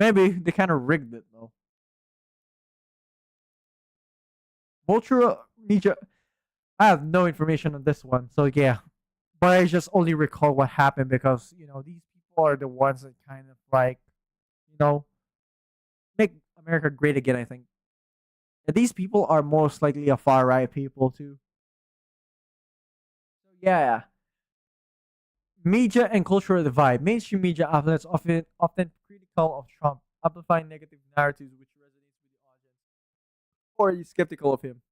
Maybe they kind of rigged it though. Vulture media. I have no information on this one, so yeah. But I just only recall what happened because these people are the ones that kind of like, you know, make America great again. I think. And these people are most likely a far right people too. So yeah. Media and cultural divide. Mainstream media outlets often critical of Trump, amplifying negative narratives which resonates with the audience, or is skeptical of him.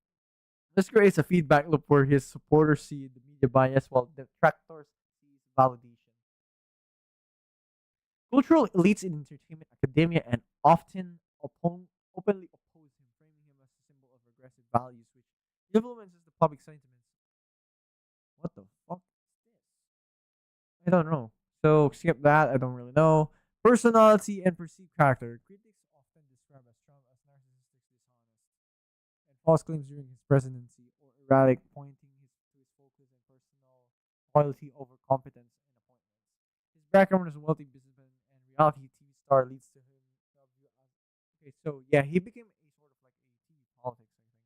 This creates a feedback loop where his supporters see the media bias while detractors see validation. Cultural elites in entertainment, academia, and often openly oppose him, framing him as a symbol of regressive values, which influences the public sentiments. What the fuck is this? I don't know. So skip that. I don't really know. Personality and perceived character. Critics often describe as Trump as narcissistic, dishonest, and false claims during his presidency, or erratic, pointing to his focus and personal loyalty over competence and appointments. His background as a wealthy businessman and reality TV star leads to him. Okay, so yeah, he became a sort of like a TV politics, I think.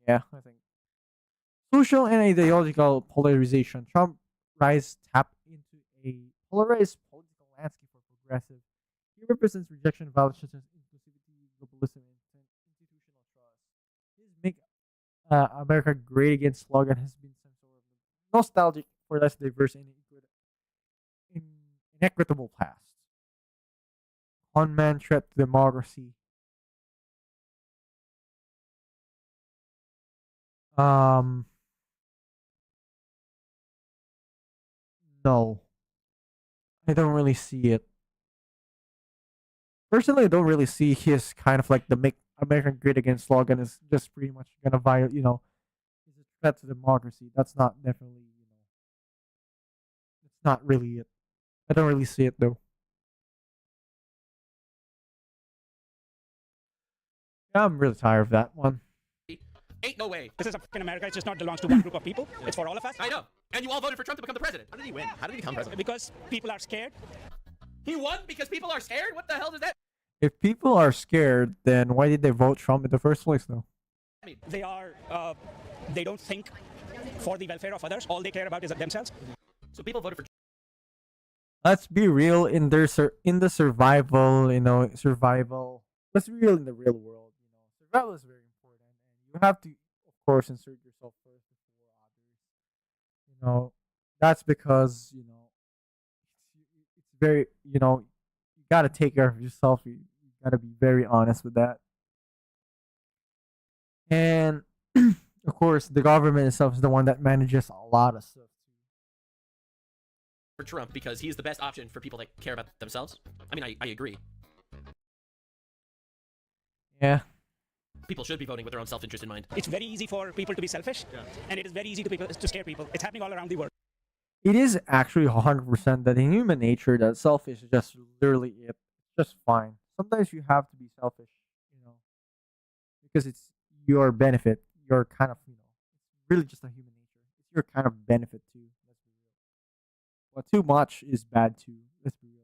Yeah, I think. Social and ideological polarization. Trump rise tap into a polarized political landscape for progressive. He represents rejection of values such as inclusivity, globalism, and institutional trust. His "Make America Great Again" slogan has been some sort of nostalgic for less diverse and inequitable past. Conman threat to democracy. No, I don't really see it. Personally, I don't really see his kind of like the "Make America Great Again" slogan is just pretty much gonna violate, is a threat to democracy. That's not definitely, it's not really it. I don't really see it though. Yeah, I'm really tired of that one. Ain't no way. This is African America. It just not belongs to one group of people. It's for all of us. I know. And you all voted for Trump to become the president. How did he win? How did he become president? Because people are scared. He won because people are scared? What the hell does that If people are scared, then why did they vote Trump in the first place, though? mean? They are. They don't think for the welfare of others. All they care about is themselves. So people voted for Let's be real in the survival, survival. Let's be real in the real world. Survival is very important, and you have to, of course, insert yourself first before others. That's because it's very, you gotta take care of yourself. You gotta be very honest with that, and of course, the government itself is the one that manages a lot of stuff. Trump because he's the best option for people that care about themselves. I mean, I agree. Yeah. People should be voting with their own self-interest in mind. It's very easy for people to be selfish, and it is very easy to scare people. It's happening all around the world. it is actually 100% that in human nature that selfish is just literally it. It's just fine. Sometimes you have to be selfish, you know, because it's your benefit. You're kind of, you know, it's really just a human nature. It's your kind of benefit too. Let's be real. But too much is bad too. Let's be real.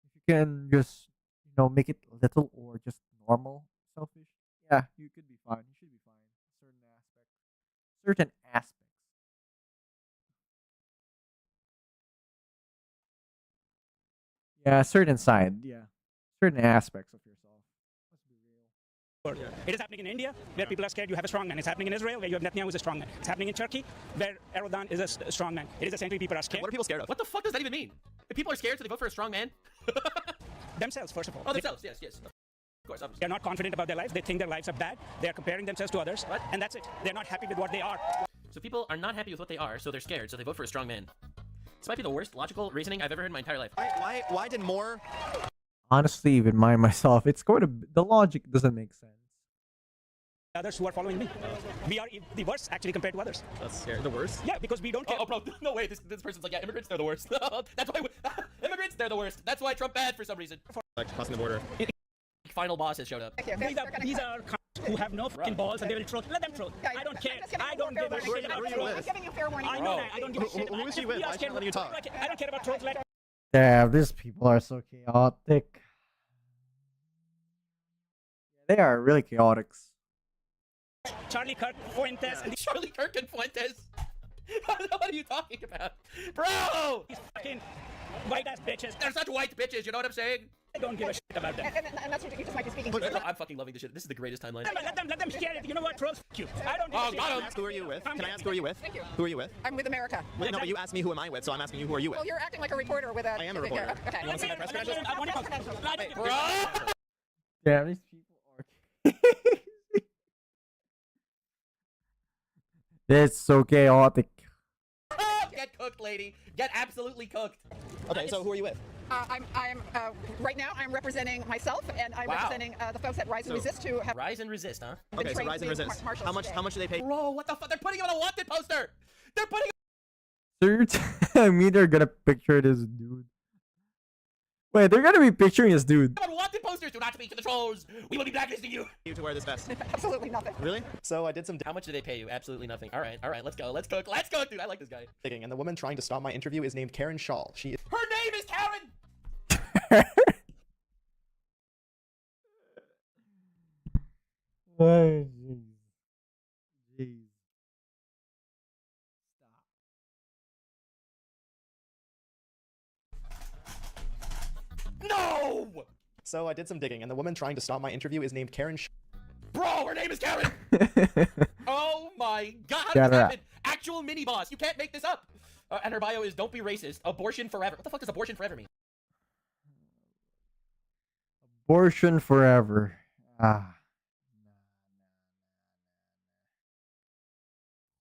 If you can just, you know, make it little or just normal selfish, yeah, you could be fine. You should be fine. Certain aspects. Certain aspects. Yeah, certain side. Yeah, certain aspects of yourself. Let's be real. It is happening in India, where people are scared you have a strong man. It's happening in Israel, where you have Netanyahu who's a strong man. It's happening in Turkey, where Erdogan is a strong man. It is essentially people are scared. What are people scared of? What the fuck does that even mean? If people are scared, so they vote for a strong man? Themselves, first of all. Oh, themselves. Yes, yes. Of course, obviously. They're not confident about their lives. They think their lives are bad. They're comparing themselves to others. What? And that's it. They're not happy with what they are. So people are not happy with what they are, so they're scared, so they vote for a strong man. This might be the worst logical reasoning I've ever heard in my entire life. Why did more Honestly, even myself, it's going to the logic doesn't make sense. Others who are following me. We are the worst, actually, compared to others. That's scary. The worst? Yeah, because we don't care. Oh, bro, no way. This person's like, yeah, immigrants, they're the worst. That's why immigrants, they're the worst. That's why Trump bad for some reason. Like crossing the border. Final boss has showed up. Thank you. These are cunts who have no fucking balls and they will troll. Let them troll. I don't care. I don't give a shit about trolls. I'm giving you fair warning. I know that. I don't give a shit. Who is she with? We are Why is she scared. letting you talk? I don't care about trolls. Let Damn, these people are so chaotic. They are really chaotic. Charlie Kirk, Fuentes, and these Charlie Kirk and Fuentes. What are you talking about? Bro! fucking white ass bitches. They're such white bitches, you know what I'm saying? I don't give a shit about them. And that's what you just might be speaking But- to. I'm fucking loving this shit. This is the greatest timeline. Let them share it. You know what? Trolls, f you. I don't give Oh, a shit. got him. Can I ask who are you with? Can I ask who are you with? Thank you. Who are you with? I'm with America. Well, no, but you asked me who am I with, so I'm asking you who are you with? Well, you're acting like a reporter with a. I am a reporter. Okay. You wanna see my press credentials? I want to come. I don't give a Bro! shit. Damn, these people are. It's so chaotic. Get cooked, lady. Get absolutely cooked. Okay, so who are you with? I'm right now. I'm representing myself, and I'm Wow. representing the folks at Rise and So- Resist who have. Rise and resist, huh? Okay, so trained Rise to and be Resist. marshals How much? today. How much do they pay? Bro, what the fuck? They're putting him on a wanted poster. They're putting So you're telling me they're gonna picture this dude? Wait, they're gonna be picturing this dude. him on wanted posters. Do not speak to the trolls. We will be blacklisting you. You to wear this vest. Absolutely nothing. Really? So I did some How much do they pay you? Absolutely nothing. All right, let's go. Let's cook. Let's cook, dude. I like this guy. digging, and the woman trying to stop my interview is named Karen Shaw. She is. Her name is Karen. Oh, jeez. Jeez. No! So I did some digging, and the woman trying to stop my interview is named Karen Shaw. Bro, her name is Karen. Stop. Oh my god, how Shut did this up. happen? Actual mini boss. You can't make this up. And her bio is don't be racist. Abortion forever. What the fuck does abortion forever mean? Abortion forever. Ah.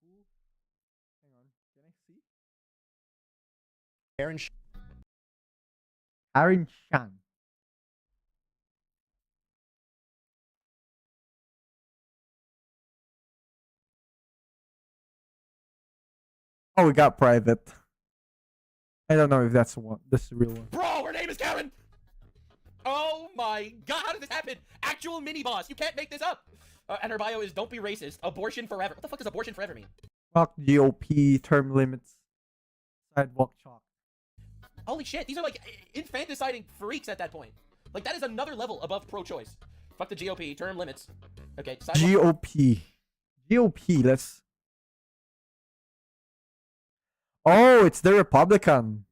Hang on. Can I see? Karen Shaw. Aaron Shan. Oh, we got private. I don't know if that's one. This is the real one. Bro, her name is Karen. Oh my god, how did this happen? Actual mini boss. You can't make this up. And her bio is don't be racist. Abortion forever. What the fuck does abortion forever mean? Fuck GOP term limits. Sidewalk chalk. Holy shit, these are like infanticiding freaks at that point. Like that is another level above pro-choice. Fuck the GOP, term limits. Okay, sidewalk. GOP. GOP. Let's. Oh, it's the Republican.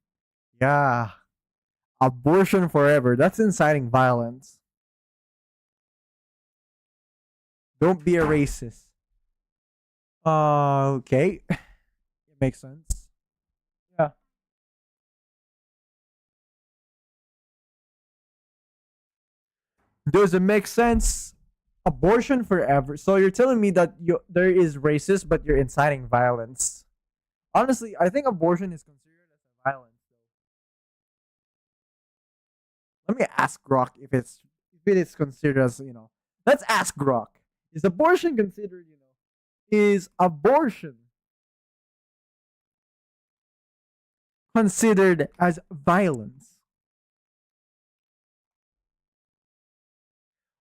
Yeah. Abortion forever. That's inciting violence. Don't be a racist. Okay. It makes sense. Yeah. Does it make sense? Abortion forever. So you're telling me that there is racist, but you're inciting violence. Honestly, I think abortion is considered as a violence. Let me ask Grok if it is considered as, you know. Let's ask Grok. Is abortion considered, you know? Is abortion considered as violence?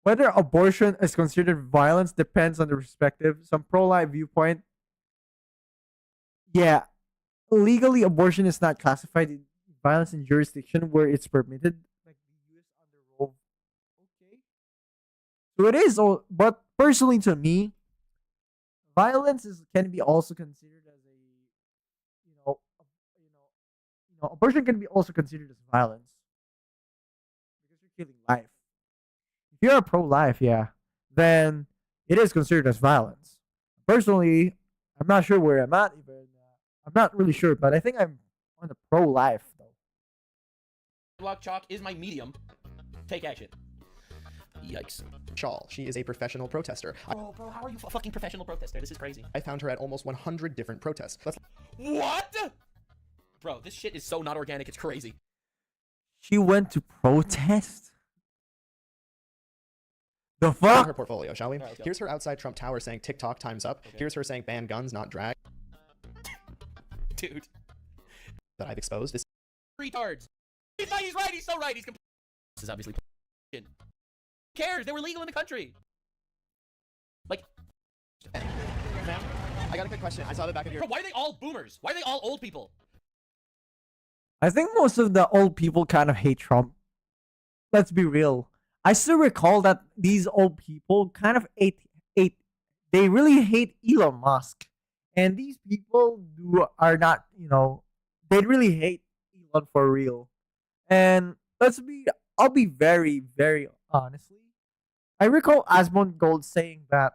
Whether abortion is considered violence depends on the perspective. Some pro-life viewpoint, yeah, legally abortion is not classified in violence in jurisdiction where it's permitted, like the U.S. under Roe. Okay, so it is, but personally to me, violence can be also considered as a, abortion can be also considered as violence because you're killing life. If you're a pro-life, yeah, then it is considered as violence. Personally, I'm not sure where I'm at even. I'm not really sure, but I think I'm on the pro-life though. Block chalk is my medium. Take action. Yikes. Shawl. She is a professional protester. Bro, how are you a fucking professional protester? This is crazy. I found her at almost 100 different protests. What? Bro, this shit is so not organic, it's crazy. She went to protest? The Her fuck? portfolio, shall we? Alright, Here's her outside Trump Tower saying TikTok time's up. Okay. Here's her saying ban guns, not drag. Dude. That I've exposed is Retards. He's right, he's so right, he's This is obviously Who cares? They were legal in the country. Like, Ma'am, I got a quick question. I saw the back of your bro, why are they all boomers? Why are they all old people? I think most of the old people kind of hate Trump. Let's be real. I still recall that these old people kind of they really hate Elon Musk. And these people are not, they really hate Elon for real. And I'll be very, very honestly. I recall Asmund Gold saying that,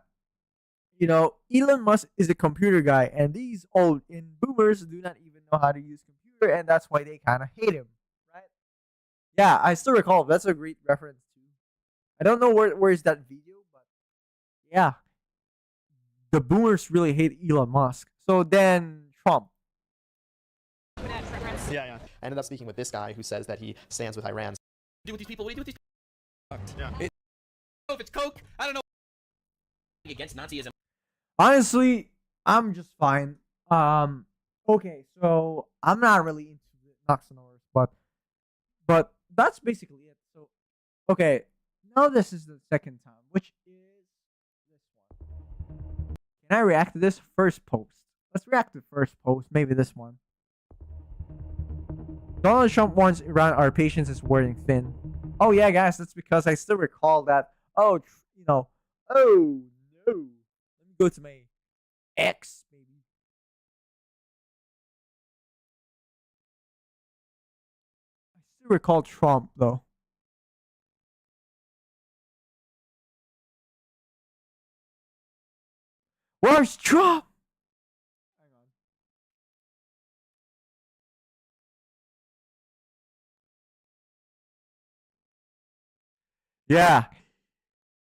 Elon Musk is a computer guy, and these old boomers do not even know how to use computer, and that's why they kind of hate him, right? Yeah, I still recall. That's a great reference too. I don't know where is that video, but yeah, the boomers really hate Elon Musk. So then Trump. yeah. I ended up speaking with this guy who says that he stands with Iran. Do with these people? What do you do with these Yeah. I don't know if it's coke. I don't know. Against Nazism. Honestly, I'm just fine. Okay, so I'm not really into Noxonors, but that's basically it. So, okay, now this is the second time, which is this one. Can I react to this first post? Let's react to the first post, maybe this one. Donald Trump warns Iran our patience is wearing thin. Oh yeah, guys, that's because I still recall that. Oh no. Let me go to my X, maybe. I still recall Trump though. Where's Trump? Hang on. Yeah.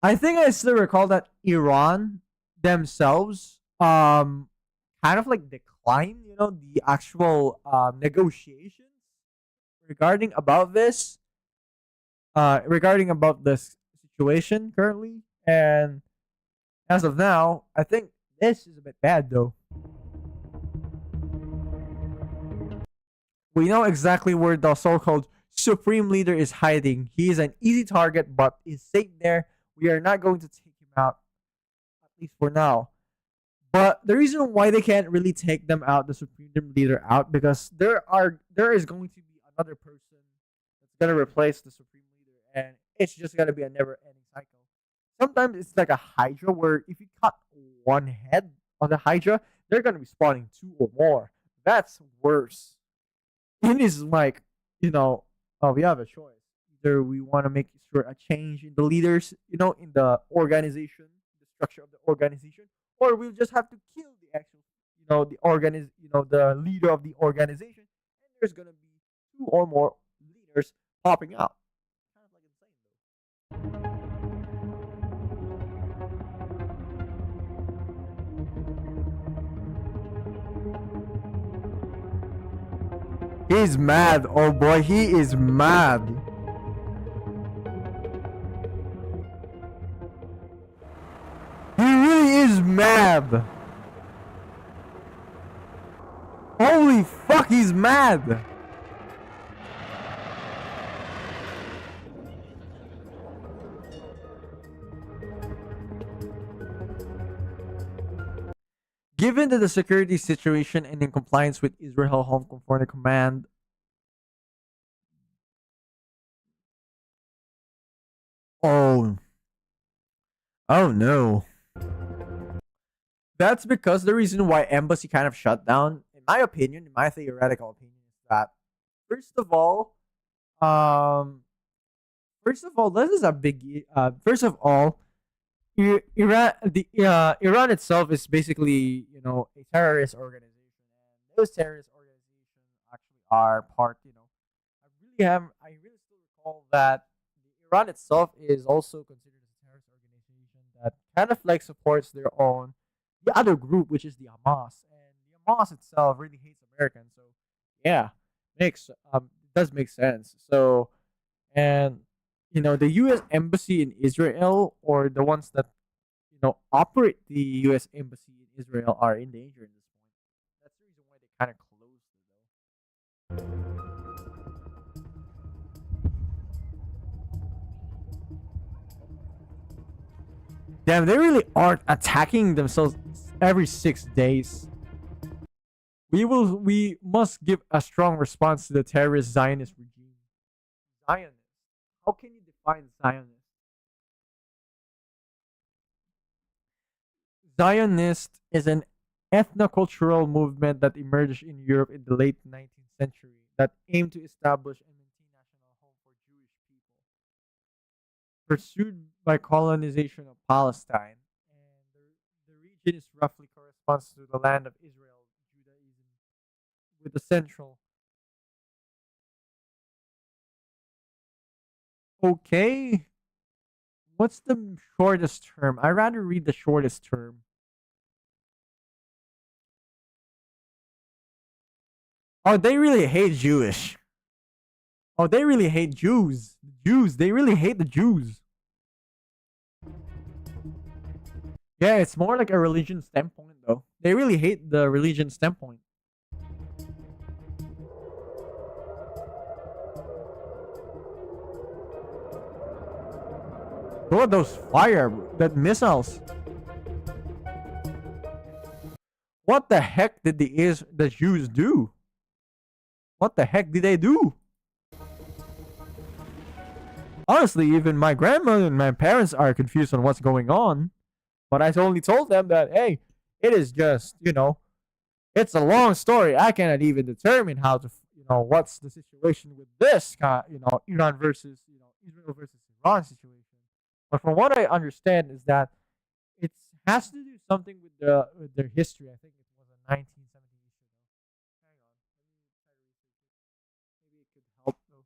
I think I still recall that Iran themselves kind of like decline, the actual negotiations regarding about this situation currently. And as of now, I think this is a bit bad though. We know exactly where the so-called supreme leader is hiding. He is an easy target, but is safe there. We are not going to take him out, at least for now. But the reason why they can't really take them out, the supreme leader out, because there is going to be another person that's gonna replace the supreme leader, and it's just gonna be a never-ending cycle. Sometimes it's like a Hydra, where if you cut one head on the Hydra, they're gonna be spawning 2 or more. That's worse. It is like, we have a choice. Either we want to make sure a change in the leaders, in the organization, the structure of the organization, or we'll just have to kill the actual, the leader of the organization, and there's gonna be 2 or more leaders popping out. Kind of like insane, though. He's mad. Oh boy, he is mad. He really is mad. Holy fuck, he's mad. Given that the security situation and in compliance with Israel Home Comforting Command, oh, oh no. That's because the reason why embassy kind of shut down, in my opinion, in my theoretical opinion, is that first of all, um, this is a big. First of all, Iran itself is basically a terrorist organization, and those terrorist organizations actually are part. I really still recall that Iran itself is also considered as a terrorist organization that kind of like supports their own the other group, which is the Hamas, and the Hamas itself really hates Americans. So yeah, makes does make sense. So and the U.S. embassy in Israel, or the ones that operate the U.S. embassy in Israel, are in danger in this point. That's the reason why they kind of closed it. Damn, they really aren't attacking themselves every 6 days. We must give a strong response to the terrorist Zionist regime. Zionist. How can you define Zionist? Zionist is an ethnocultural movement that emerged in Europe in the late 19th century that aimed to establish and maintain national home for Jewish people pursued by colonization of Palestine. And the region is roughly corresponds to the land of Israel, Judaism, with the central. Okay. What's the shortest term? I'd rather read the shortest term. Oh, they really hate Jewish. Oh, they really hate Jews. Jews, they really hate the Jews. Yeah, it's more like a religion standpoint, though. They really hate the religion standpoint. Look at those that missiles. What the heck did the Jews do? What the heck did they do? Honestly, even my grandmother and my parents are confused on what's going on. But I only told them that, hey, it is just, it's a long story. I cannot even determine how to, what's the situation with this, Iran versus, Israel versus Iran situation. But from what I understand is that it has to do something with their history. I think it was a 1970 issue. Hang on, let me try to research it. Maybe it could help though.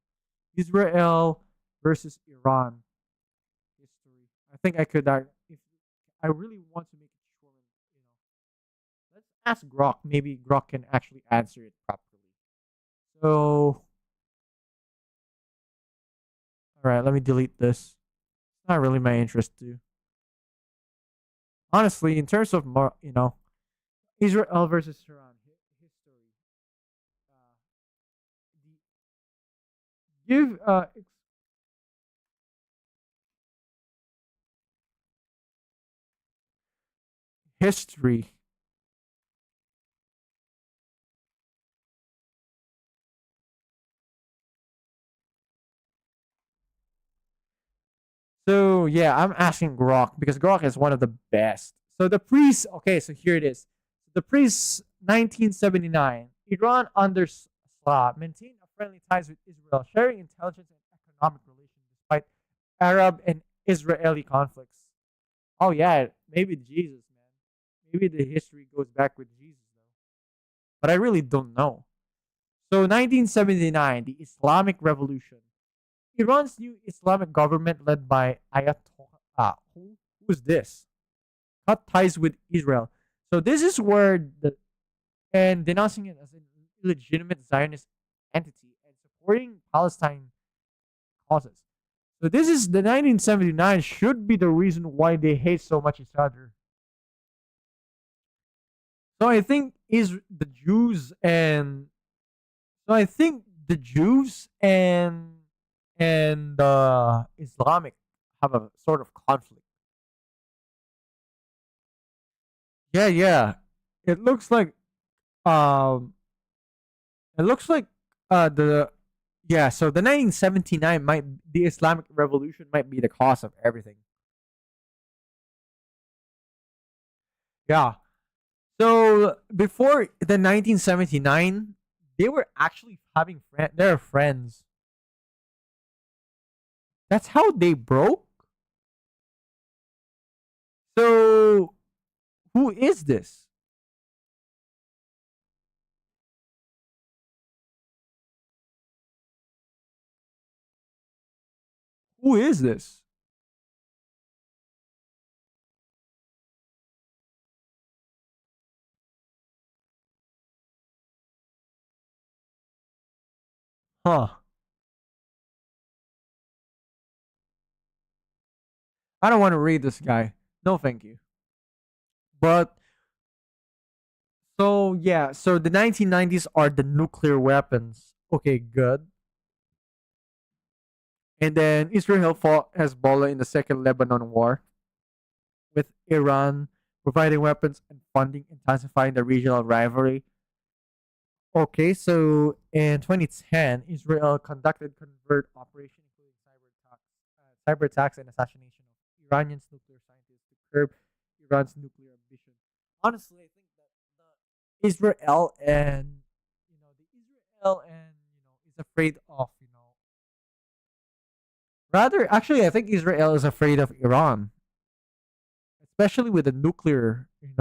Israel versus Iran history. I think I could. If I really want to make it short, let's ask Grok. Maybe Grok can actually answer it properly. So, all right, let me delete this. Not really my interest too. Honestly, in terms of more, Israel versus Iran history. Give history. So yeah, I'm asking Grok because Grok is one of the best. So the priest, okay, so here it is. The priest, 1979. Iran under Shah maintained a friendly ties with Israel, sharing intelligence and economic relations despite Arab and Israeli conflicts. Oh yeah, maybe Jesus, man. Maybe the history goes back with Jesus though. But I really don't know. So 1979, the Islamic Revolution. Iran's new Islamic government led by Ayatollah. Who's this? Cut ties with Israel. So this is where and denouncing it as an illegitimate Zionist entity and supporting Palestine causes. So this is the 1979 should be the reason why they hate so much each other. So I think the Jews and Islamic have a sort of conflict. Yeah, yeah. it looks like um it looks like the yeah, so the 1979 might the Islamic Revolution might be the cause of everything. Yeah. So before the 1979, they were actually having they're friends. That's how they broke. So who is this? Who is this? Huh. I don't want to read this guy. No, thank you. But so yeah, so the 1990s are the nuclear weapons. Okay, good. And then Israel fought Hezbollah in the Second Lebanon War, with Iran providing weapons and funding, intensifying the regional rivalry. Okay, so in 2010, Israel conducted covert operation including cyber attacks and assassination of Iranian nuclear scientists to curb Iran's nuclear ambition. Honestly, I think that the Israel and is afraid of rather actually I think Israel is afraid of Iran, especially with the nuclear with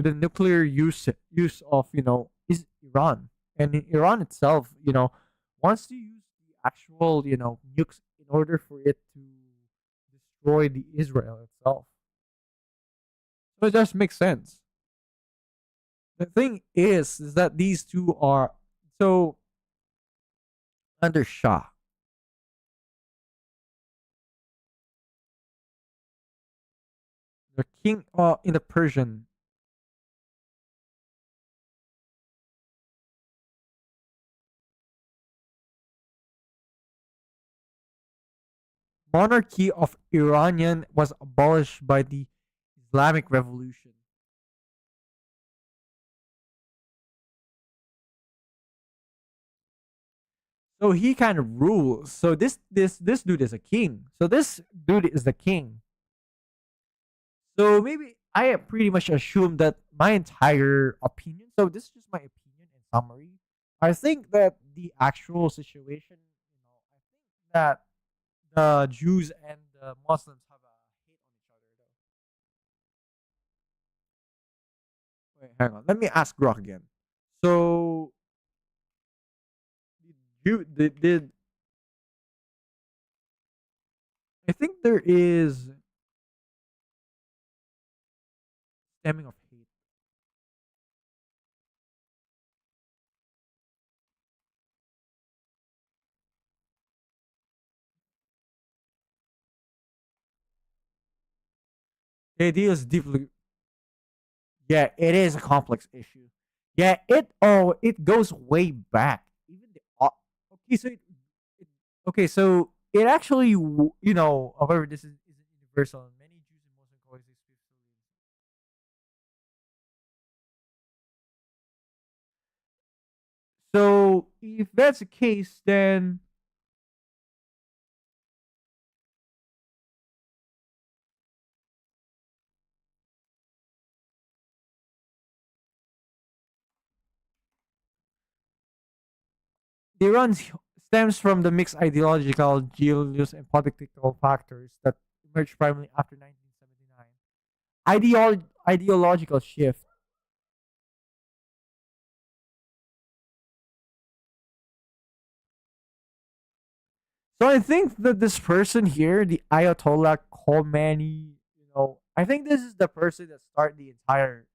the nuclear use of is Iran, and in Iran itself wants to use the actual nukes in order for it to destroy the Israel itself. So it just makes sense. The thing is that these two are so under Shah. The king in the Persian monarchy of Iranian was abolished by the Islamic Revolution. So he kind of rules. So this dude is a king. So this dude is the king. So maybe I pretty much assume that my entire opinion. So this is just my opinion in summary. I think that the actual situation, I think that the Jews and the Muslims have a hate on each other. Though. Wait, hang on. Let me ask Grok again. So, did I think there is stemming of hate? The idea is deeply. Yeah, it is a complex issue. Yeah, it goes way back. Even the okay, so okay, so it actually however this isn't universal. Many Jews and Muslims coexist peacefully. So if that's the case, then Iran stems from the mixed ideological, geological, and political factors that emerged primarily after 1979. Ideological shift. So I think that this person here, the Ayatollah Khomeini, I think this is the person that started the entire,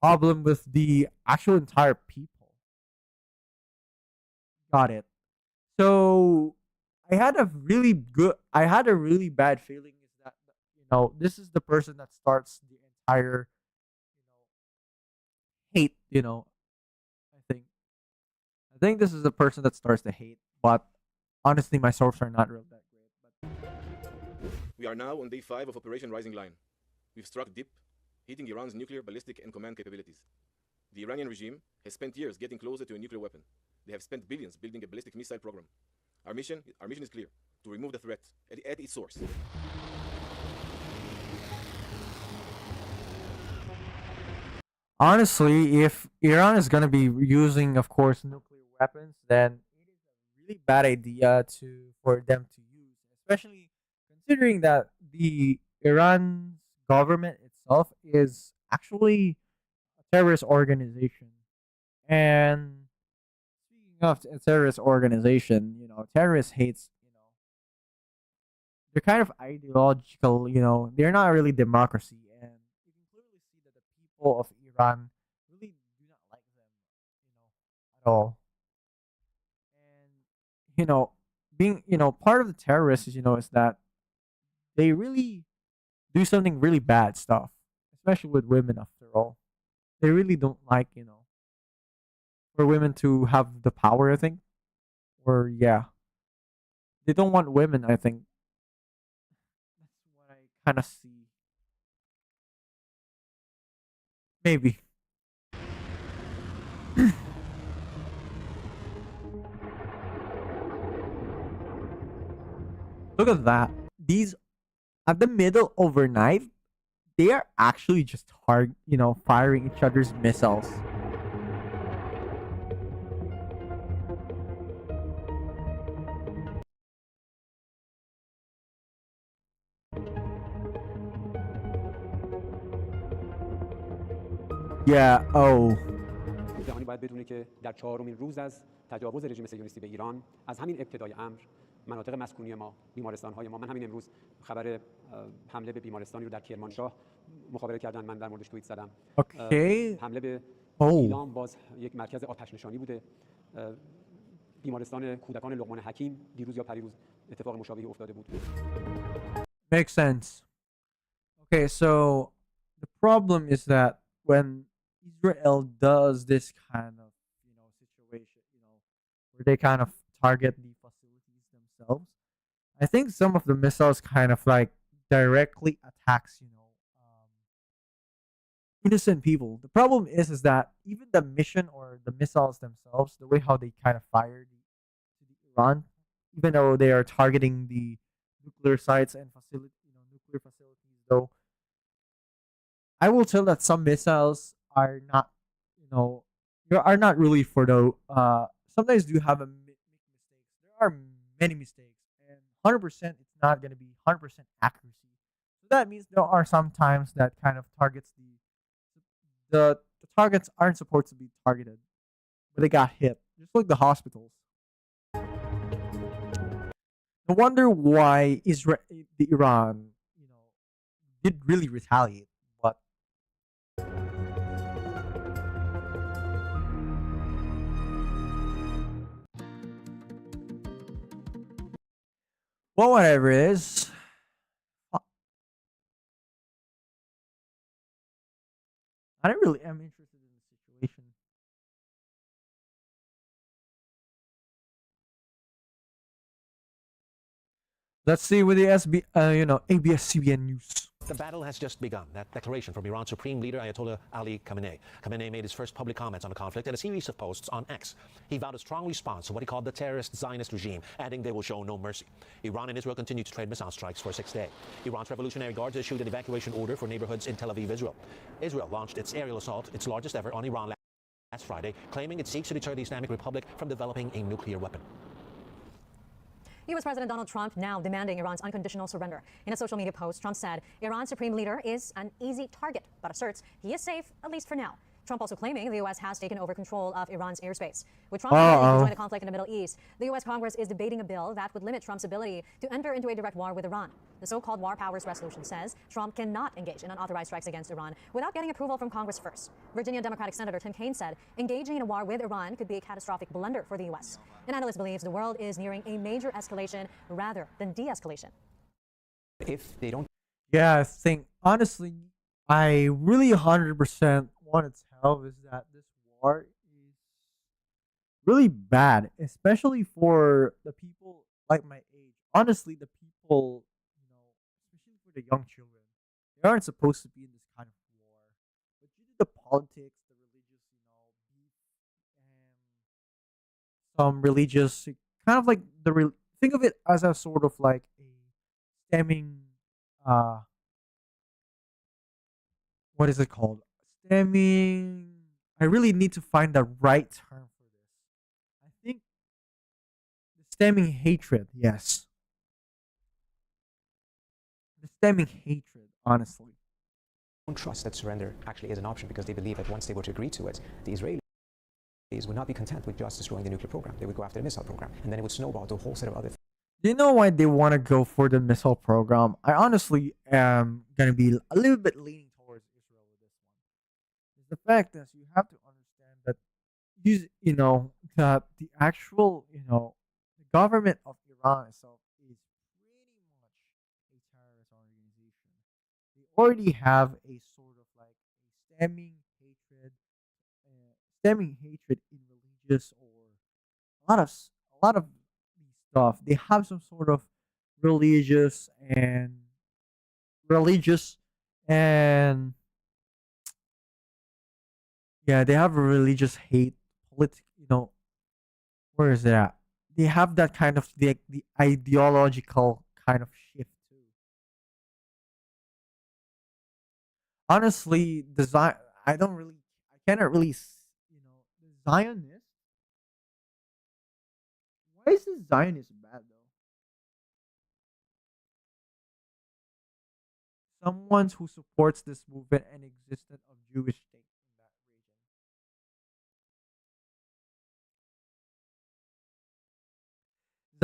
problem with the actual entire people. Got it. So I had a really bad feeling is that this is the person that starts the entire hate. I think this is the person that starts the hate, but honestly, my sources are not real that great. But We are now on day 5 of Operation Rising Line. We've struck deep heating Iran's nuclear, ballistic, and command capabilities. The Iranian regime has spent years getting closer to a nuclear weapon. They have spent billions building a ballistic missile program. Our mission is clear: to remove the threat at its source. Honestly, if Iran is gonna be using, of course, nuclear weapons, then it is a really bad idea for them to use, especially considering that the Iran government itself is actually a terrorist organization. And speaking of a terrorist organization, terrorists hates, they're kind of ideological, they're not really democracy, and you can clearly see that the people of Iran really do not like them, at all. And being, part of the terrorists, is that they really do something really bad stuff, especially with women. After all, they really don't like, for women to have the power. I think, or yeah, they don't want women. I think that's what I kind of see. Maybe. Look at that. These at the middle overnight, they are actually just firing each other's missiles. Yeah, oh. جهانی باید بدونه که در چهارمین روز از تجاوز رژیم صهیونیستی به ایران از همین ابتدای امر مناطق مسکونی ما، بیمارستان‌های ما، من همین امروز خبر حمله به بیمارستانی رو در کرمانشاه مخابره کردن، من در موردش توییت زدم. حمله به ایلام باز یک مرکز آتش نشانی بوده. بیمارستان کودکان لقمان حکیم دیروز یا پریروز اتفاق مشابهی افتاده بود. Makes sense. Okay, so the problem is that when Israel does this kind of situation, where they kind of target the facilities themselves, I think some of the missiles kind of like directly attacks innocent people. The problem is that even the mission or the missiles themselves, the way how they kind of fire the Iran, even though they are targeting the nuclear sites and nuclear facilities, though I will tell that some missiles are not, are not really for the. Sometimes do have make mistakes. There are many mistakes, and 100% it's not going to be 100% accuracy. So that means there are some times that kind of targets the targets aren't supposed to be targeted, but they got hit, just like the hospitals. No wonder why Iran, did really retaliate. But well, whatever it is. I don't really am interested in the situation. Let's see with the ABS-CBN News. The battle has just begun. That declaration from Iran's supreme leader, Ayatollah Ali Khamenei. Khamenei made his first public comments on the conflict in a series of posts on X. He vowed a strong response to what he called the terrorist Zionist regime, adding they will show no mercy. Iran and Israel continue to trade missile strikes for a sixth day. Iran's Revolutionary Guards issued an evacuation order for neighborhoods in Tel Aviv, Israel. Israel launched its aerial assault, its largest ever, on Iran last Friday, claiming it seeks to deter the Islamic Republic from developing a nuclear weapon. U.S. President Donald Trump now demanding Iran's unconditional surrender. In a social media post, Trump said Iran's supreme leader is an easy target, but asserts he is safe, at least for now. Trump also claiming the U.S. has taken over control of Iran's airspace. With Trump ready to join the conflict in the Middle East, the U.S. Congress is debating a bill that would limit Trump's ability to enter into a direct war with Iran. The so-called War Powers Resolution says Trump cannot engage in unauthorized strikes against Iran without getting approval from Congress first. Virginia Democratic Senator Tim Kaine said engaging in a war with Iran could be a catastrophic blunder for the U.S. An analyst believes the world is nearing a major escalation rather than de-escalation. If they don't... Yeah, I think, honestly, I really 100% want to tell is that this war is really bad, especially for the people like my age. Honestly, the people, especially for the young children, they aren't supposed to be in this kind of war. politics, the religious, beef, some religious kind of like think of it as a sort of like a stemming uh what is it called? Stemming. I really need to find the right term for this. I think the stemming hatred, yes. The stemming hatred, honestly. Don't trust that surrender actually is an option because they believe that once they were to agree to it, the Israelis would not be content with just destroying the nuclear program. They would go after the missile program, and then it would snowball to a whole set of other things. Do you know why they want to go for the missile program? I honestly am going to be a little bit leaning towards Israel with this one. It's the fact that you have to understand that that the actual, the government of Iran itself is pretty much a terrorist organization. They already have a sort of like a stemming hatred in religious or a lot of these stuff. They have some sort of religious and religious and yeah, they have a religious hate where is it at? They have that kind of the ideological kind of shift too. Honestly, I don't really, I cannot really, the Zionist. Why is the Zionist bad though? Someone who supports this movement and existence of Jewish state in that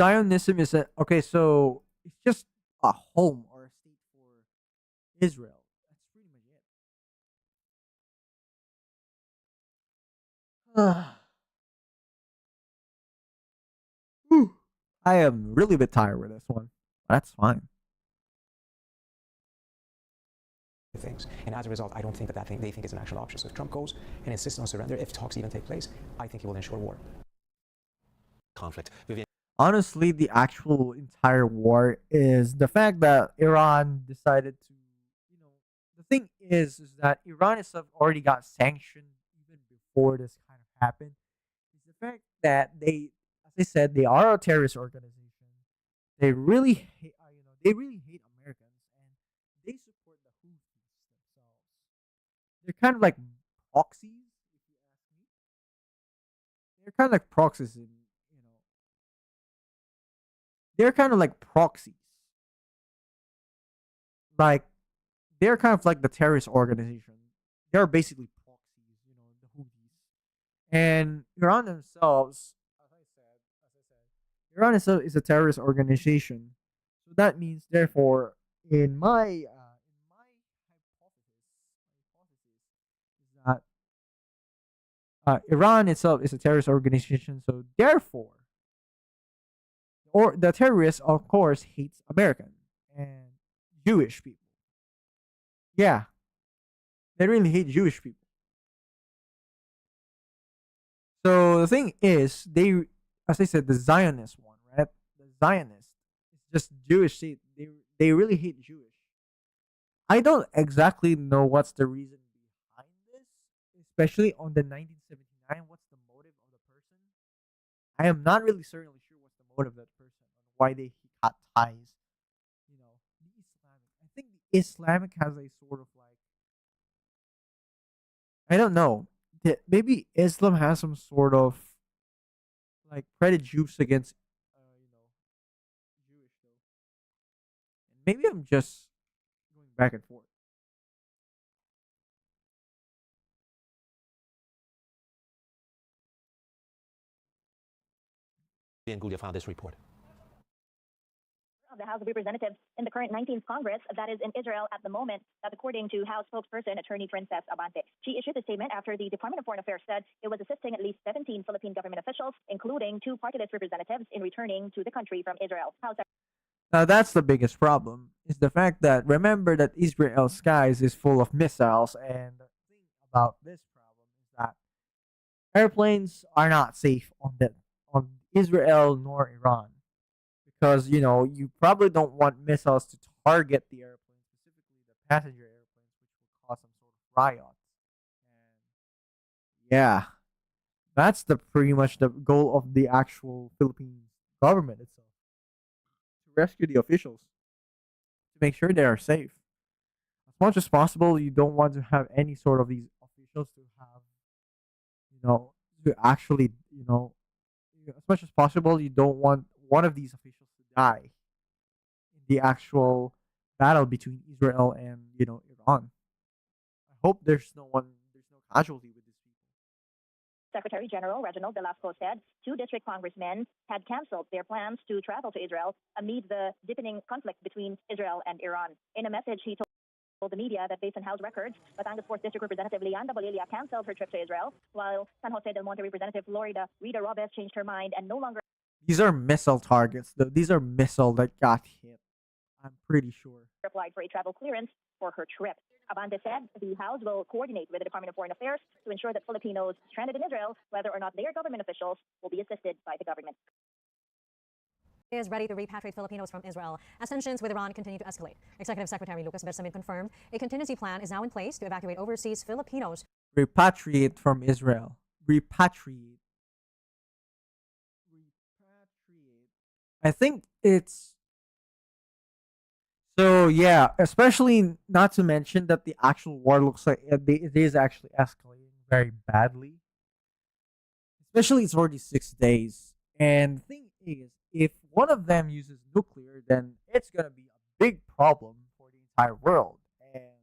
region. Zionism is okay, so it's just a home or a state for Israel. That's pretty much it. Whew. I am really a bit tired with this one. That's fine. Things. And as a result, I don't think that thing they think is an actual option. So if Trump goes and insists on surrender, if talks even take place, I think he will ensure war. Conflict. Honestly, the actual entire war is the fact that Iran decided to, the thing is that Iran itself already got sanctioned even before this kind of happened. It's the fact that they, as I said, they are a terrorist organization. They really hate, they really hate Americans, and they support the Houthis themselves. They're kind of like proxies, if you ask me. They're kind of like proxies in, they're kind of like proxies. Like, they're kind of like the terrorist organization. They're basically proxies, the Houthis. And Iran themselves, Iran itself is a terrorist organization. So that means, therefore, in my hypothesis is that Iran itself is a terrorist organization. So therefore, or the terrorists, of course, hates American and Jewish people. Yeah, they really hate Jewish people. So the thing is, as I said, the Zionist one, right? The Zionist is just Jewish. They really hate Jewish. I don't exactly know what's the reason behind this, especially on the 1979. What's the motive of the person? I am not really certainly sure what's the motive of that person and why they got ties. The Islamic. I think the Islamic has a sort of like, I don't know. Maybe Islam has some sort of like prejudice against, Jewish though. And maybe I'm just going back and forth. Vivian Gulia found this report. Of the House of Representatives in the current 19th Congress that is in Israel at the moment, that according to House spokesperson Attorney Princess Abante. She issued a statement after the Department of Foreign Affairs said it was assisting at least 17 Philippine government officials, including 2 party list representatives, in returning to the country from Israel. Now that's the biggest problem, is the fact that, remember that Israel's skies is full of missiles, and the thing about this problem is that airplanes are not safe on Israel nor Iran. Because, you probably don't want missiles to target the airplane, specifically the passenger airplanes, which will cause some sort of riots. And yeah, that's the pretty much the goal of the actual Philippine government itself, to rescue the officials, to make sure they are safe. As much as possible, you don't want to have any sort of these officials to have, you know, to actually, as much as possible, you don't want one of these officials to die in the actual battle between Israel and, Iran. I hope there's no casualty with these people. Secretary General Reginald Velasco said 2 district congressmen had canceled their plans to travel to Israel amid the deepening conflict between Israel and Iran. In a message, he told the media that based on House records, Batangas 4th District Representative Leanda Bolilla canceled her trip to Israel, while San Jose del Monte Representative Florida Rita Robes changed her mind and no longer These are missile targets. These are missile that got hit. I'm pretty sure. applied for a travel clearance for her trip. Abante said the House will coordinate with the Department of Foreign Affairs to ensure that Filipinos stranded in Israel, whether or not their government officials, will be assisted by the government. Is ready to repatriate Filipinos from Israel as tensions with Iran continue to escalate. Executive Secretary Lucas Bersamin confirmed a contingency plan is now in place to evacuate overseas Filipinos. Repatriate from Israel. Repatriate. I think it's so, yeah, especially not to mention that the actual war looks like it is actually escalating very badly. Especially it's already 6 days. And the thing is, if one of them uses nuclear, then it's gonna be a big problem for the entire world. And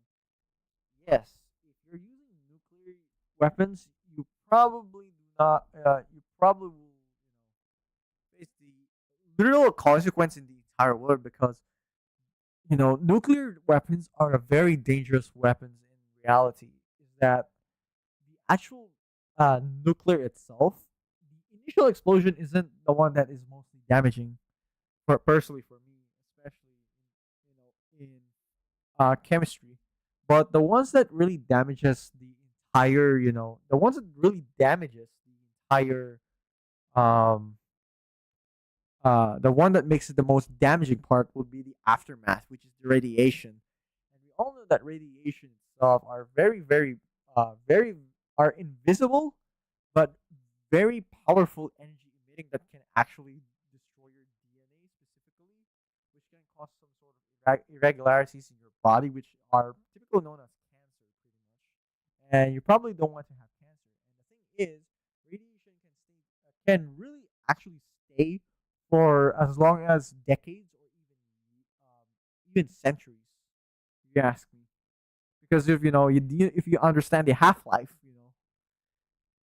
yes, if you're using nuclear weapons, you probably do not. You probably will, face the literal consequence in the entire world, because nuclear weapons are a very dangerous weapons in reality. Is that the actual nuclear itself, the initial explosion isn't the one that is mostly damaging, personally for me, especially in chemistry. But the ones that really damages the entire, the ones that really damages the entire, um, the one that makes it the most damaging part would be the aftermath, which is the radiation. And we all know that radiation itself are very are invisible, but very powerful energy emitting that can actually destroy your DNA specifically, which can cause some sort of irregularities in your body, which are typically known as cancer, pretty much. And you probably don't want to have cancer. And the thing is, radiation can really actually stay for as long as decades or even centuries. If you ask me, because if if you understand the half life,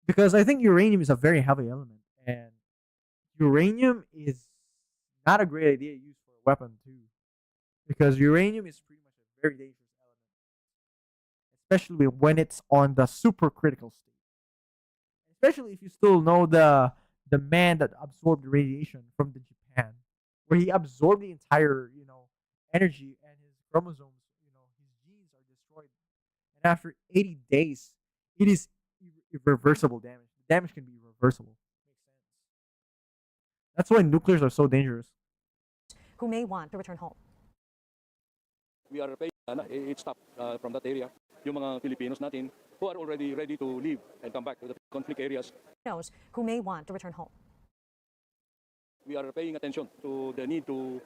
because I think uranium is a very heavy element, and uranium is not a great idea used for a weapon too, because uranium is pretty much a very dangerous element, especially when it's on the supercritical state. Especially if you still know the man that absorbed the radiation from the Japan, where he absorbed the entire energy, and his chromosomes, his genes are destroyed, and after 80 days, it is irreversible damage. The damage can be reversible. Makes sense. That's why nuclears are so dangerous. Who may want to return home. We are paying, it stopped from that area. Yung mga Filipinos natin who are already ready to leave and come back to the conflict areas. Who may want to return home. We are paying attention to the need to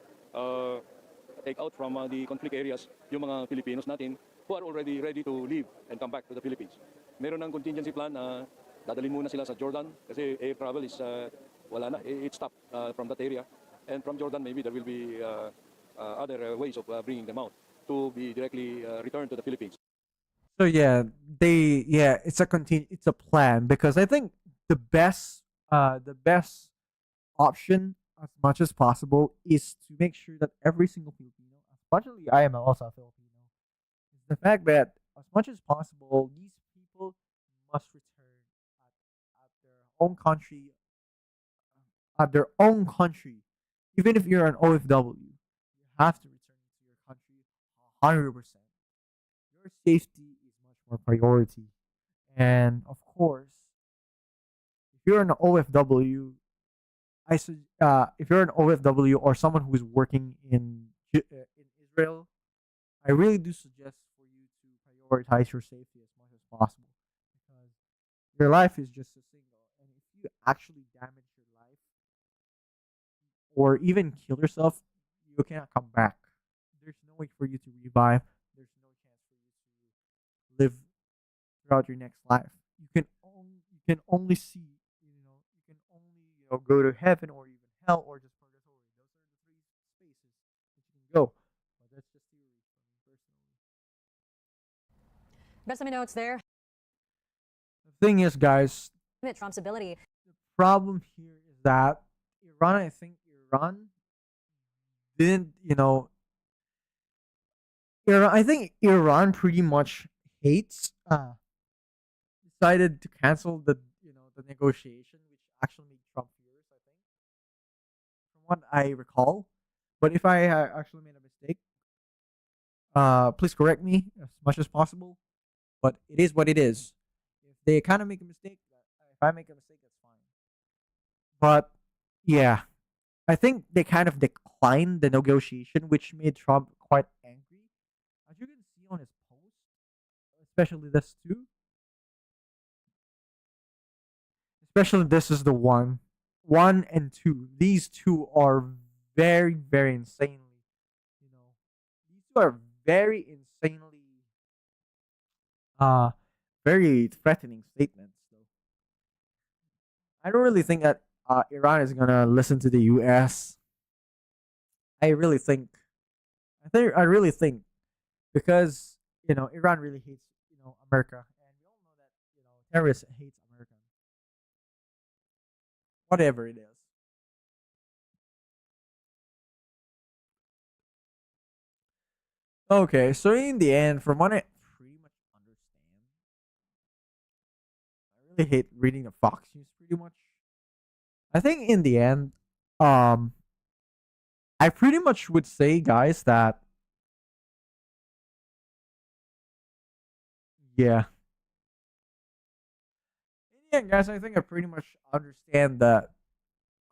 take out from the conflict areas yung mga Filipinos natin who are already ready to leave and come back to the Philippines. Meron ng contingency plan na dadalhin muna sila sa Jordan kasi air travel is wala na. It stopped from that area. And from Jordan, maybe there will be other ways of bringing them out to be directly returned to the Philippines. So yeah, it's a plan, because I think the best option, as much as possible, is to make sure that every single Filipino, especially I am also a Filipino, is the fact that as much as possible, these people must return at their own country, even if you're an OFW, you have to return to your country 100%. Your safety is much more priority. And of course, if you're an OFW, if you're an OFW or someone who is working in Israel, I really do suggest for you to prioritize your safety as much as possible, because Your life is just a single, and if you actually damage your life or even kill yourself, you cannot come back. There's no way for you to revive. There's no chance for you to live throughout your next life. You can only see, you can only go to heaven or even hell or just purgatory. Those are the three spaces that you can go. But that's just theory for me personally. Best notes there. The thing is, guys, Trump's ability. the problem here is that I think Iran didn't, I think Iran pretty much hates, decided to cancel the negotiation, which actually made Trump furious, I think, from what I recall. But if I actually made a mistake, please correct me as much as possible. But it is what it is. If they kind of make a mistake, if I make a mistake, that's fine. But yeah, I think they kind of declined the negotiation, which made Trump quite angry. As you can see on his post, especially this too. Especially this is the one and two. These two are very, very insanely, these two are very insanely, very threatening statements. So I don't really think that Iran is gonna listen to the U.S. I really think because Iran really hates America, and we all know that terrorists hates Americans. Whatever it is. Okay, so in the end, from what I pretty much understand, I really hate reading the Fox News pretty much. I think in the end, I pretty much would say, guys, that yeah. In the end, guys, I think I pretty much understand that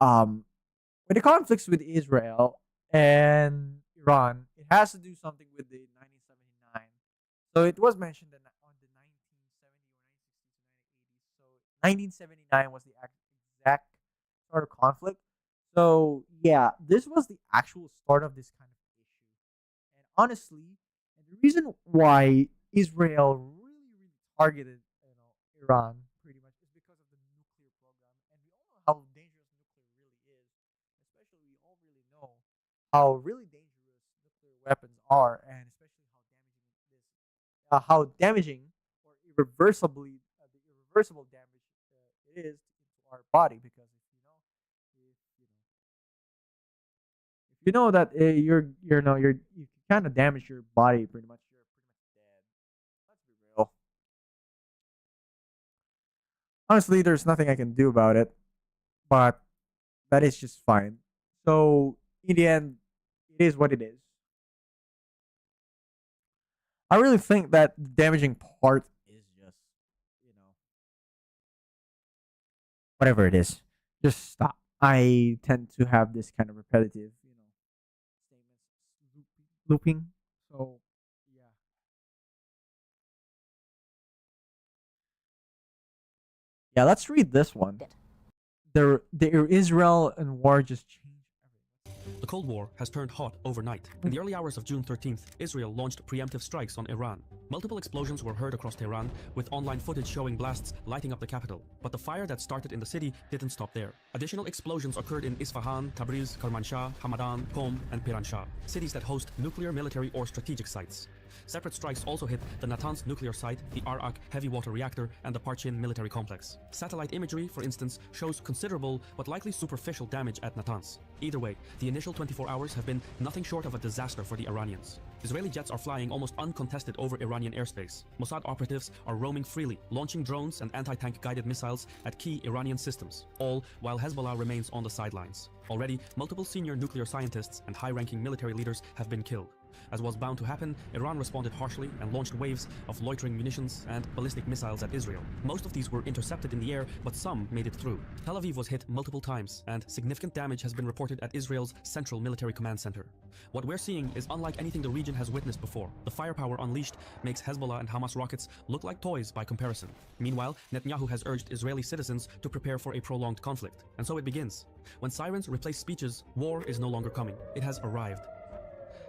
with the conflicts with Israel and Iran, it has to do something with the 1979. So it was mentioned that on the 1970 or 1960 to 1980. So 1979 was the exact start of conflict. So yeah, this was the actual start of this kind of issue. And honestly, and the reason why Israel really targeted Iran pretty much is because of the nuclear program, and we all know how dangerous nuclear really is. Especially, we all really know how really dangerous nuclear weapons are, and especially how damaging or the irreversible damage it is to our body. Because if you know that you kind of damage your body pretty much, you're pretty much dead. Let's be real. Honestly, there's nothing I can do about it, but that is just fine. So in the end, it is what it is. I really think that the damaging part is just, whatever it is, just stop. I tend to have this kind of repetitive, statements looping. So yeah. Yeah, let's read this one. The Israel and war just changed everything. The Cold War has turned hot overnight. In the early hours of June 13th, Israel launched preemptive strikes on Iran. Multiple explosions were heard across Tehran, with online footage showing blasts lighting up the capital. But the fire that started in the city didn't stop there. Additional explosions occurred in Isfahan, Tabriz, Kermanshah, Hamadan, Qom, and Piranshah, cities that host nuclear, military, or strategic sites. Separate strikes also hit the Natanz nuclear site, the Arak heavy water reactor, and the Parchin military complex. Satellite imagery, for instance, shows considerable but likely superficial damage at Natanz. Either way, the initial 24 hours have been nothing short of a disaster for the Iranians. Israeli jets are flying almost uncontested over Iranian airspace. Mossad operatives are roaming freely, launching drones and anti-tank guided missiles at key Iranian systems, all while Hezbollah remains on the sidelines. Already, multiple senior nuclear scientists and high-ranking military leaders have been killed. As was bound to happen, Iran responded harshly and launched waves of loitering munitions and ballistic missiles at Israel. Most of these were intercepted in the air, but some made it through. Tel Aviv was hit multiple times, and significant damage has been reported at Israel's Central Military Command Center. What we're seeing is unlike anything the region has witnessed before. The firepower unleashed makes Hezbollah and Hamas rockets look like toys by comparison. Meanwhile, Netanyahu has urged Israeli citizens to prepare for a prolonged conflict. And so it begins. When sirens replace speeches, war is no longer coming. It has arrived.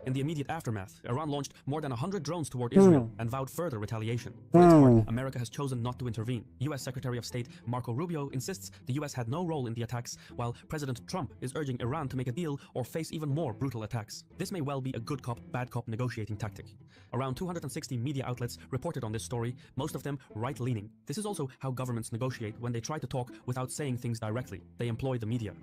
In the immediate aftermath, Iran launched more than 100 drones toward Israel and vowed further retaliation. For its part, America has chosen not to intervene. U.S. Secretary of State Marco Rubio insists the U.S. had no role in the attacks, while President Trump is urging Iran to make a deal or face even more brutal attacks. This may well be a good cop, bad cop negotiating tactic. Around 260 media outlets reported on this story, most of them right-leaning. This is also how governments negotiate when they try to talk without saying things directly. They employ the media.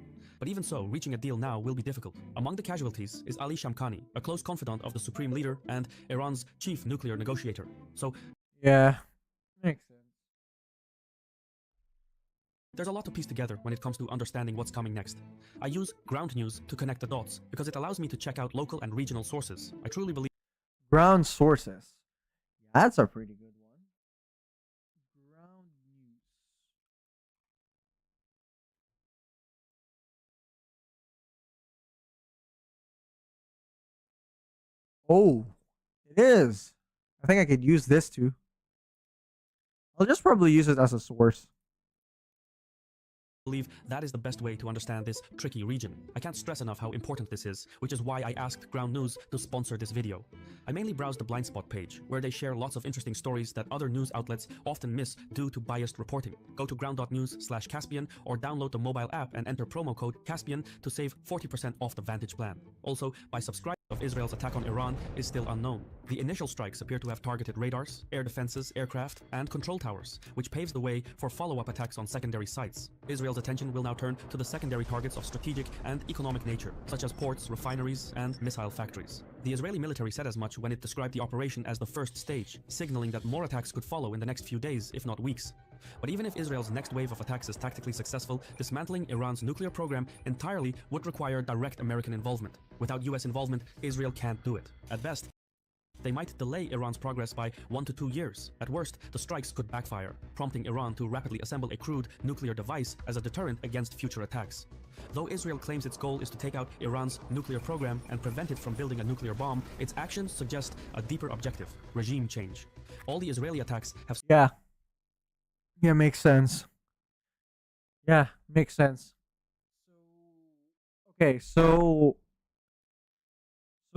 But even so, reaching a deal now will be difficult. Among the casualties is Ali Shamkhani, a close confidant of the supreme leader and Iran's chief nuclear negotiator. So, yeah, makes sense. There's a lot to piece together when it comes to understanding what's coming next. I use ground news to connect the dots because it allows me to check out local and regional sources. I truly believe Ground sources. That's a pretty good one. Ground news. Oh, it is. I think I could use this too. I'll just probably use it as a source. believe that is the best way to understand this tricky region. I can't stress enough how important this is, which is why I asked Ground News to sponsor this video. I mainly browse the blind spot page, where they share lots of interesting stories that other news outlets often miss due to biased reporting. Go to ground.news/Caspian or download the mobile app and enter promo code Caspian to save 40% off the Vantage plan. Also, by subscribing of Israel's attack on Iran is still unknown. The initial strikes appear to have targeted radars, air defenses, aircraft, and control towers, which paves the way for follow-up attacks on secondary sites. Israel's attention will now turn to the secondary targets of strategic and economic nature, such as ports, refineries, and missile factories. The Israeli military said as much when it described the operation as the first stage, signaling that more attacks could follow in the next few days, if not weeks. But even if Israel's next wave of attacks is tactically successful, dismantling Iran's nuclear program entirely would require direct American involvement. Without US involvement, Israel can't do it. At best, they might delay Iran's progress by 1 to 2 years. At worst, the strikes could backfire, prompting Iran to rapidly assemble a crude nuclear device as a deterrent against future attacks. Though Israel claims its goal is to take out Iran's nuclear program and prevent it from building a nuclear bomb, its actions suggest a deeper objective: regime change. All the Israeli attacks have... Yeah, makes sense. Yeah, makes sense. Okay, so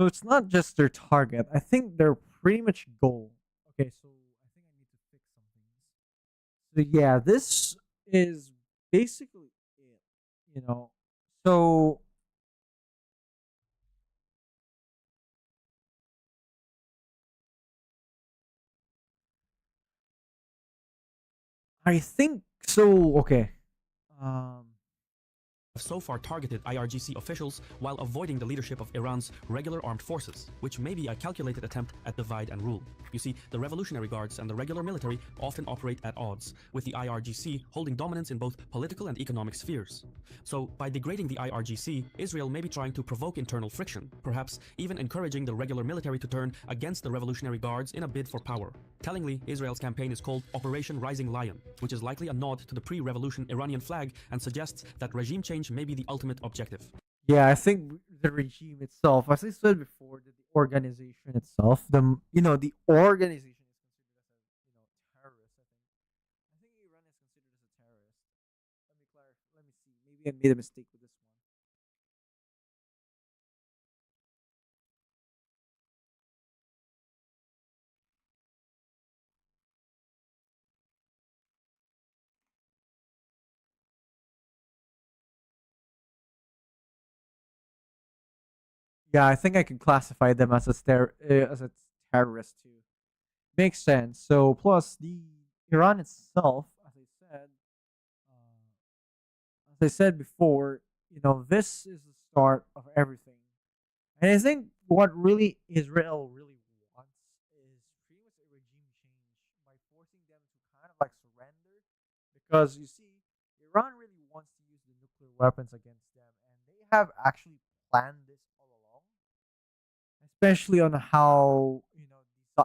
it's not just their target. I think they're pretty much goal. Okay, so I think I need to fix some things. So yeah, this is basically it. You know, so I think so. Okay. So far targeted IRGC officials while avoiding the leadership of Iran's regular armed forces, which may be a calculated attempt at divide and rule. You see, the Revolutionary Guards and the regular military often operate at odds, with the IRGC holding dominance in both political and economic spheres. So, by degrading the IRGC, Israel may be trying to provoke internal friction, perhaps even encouraging the regular military to turn against the Revolutionary Guards in a bid for power. Tellingly, Israel's campaign is called Operation Rising Lion, which is likely a nod to the pre-revolution Iranian flag and suggests that regime change may be the ultimate objective. Yeah, I think the regime itself, as I said before, the organization itself, the organization is considered as a terrorist. I think Iran is considered as a terrorist. Let me clarify. Let me see. Maybe I made a mistake with this one. Yeah, I think I can classify them as as a terrorist too. Makes sense. So plus the Iran itself, as I said before, this is the start of everything. And I think what really Israel really wants is pretty much a regime change by forcing them to kind of like surrender. Because you see, Iran really wants to use the nuclear weapons against them, and they have actually planned this all along. especially on how on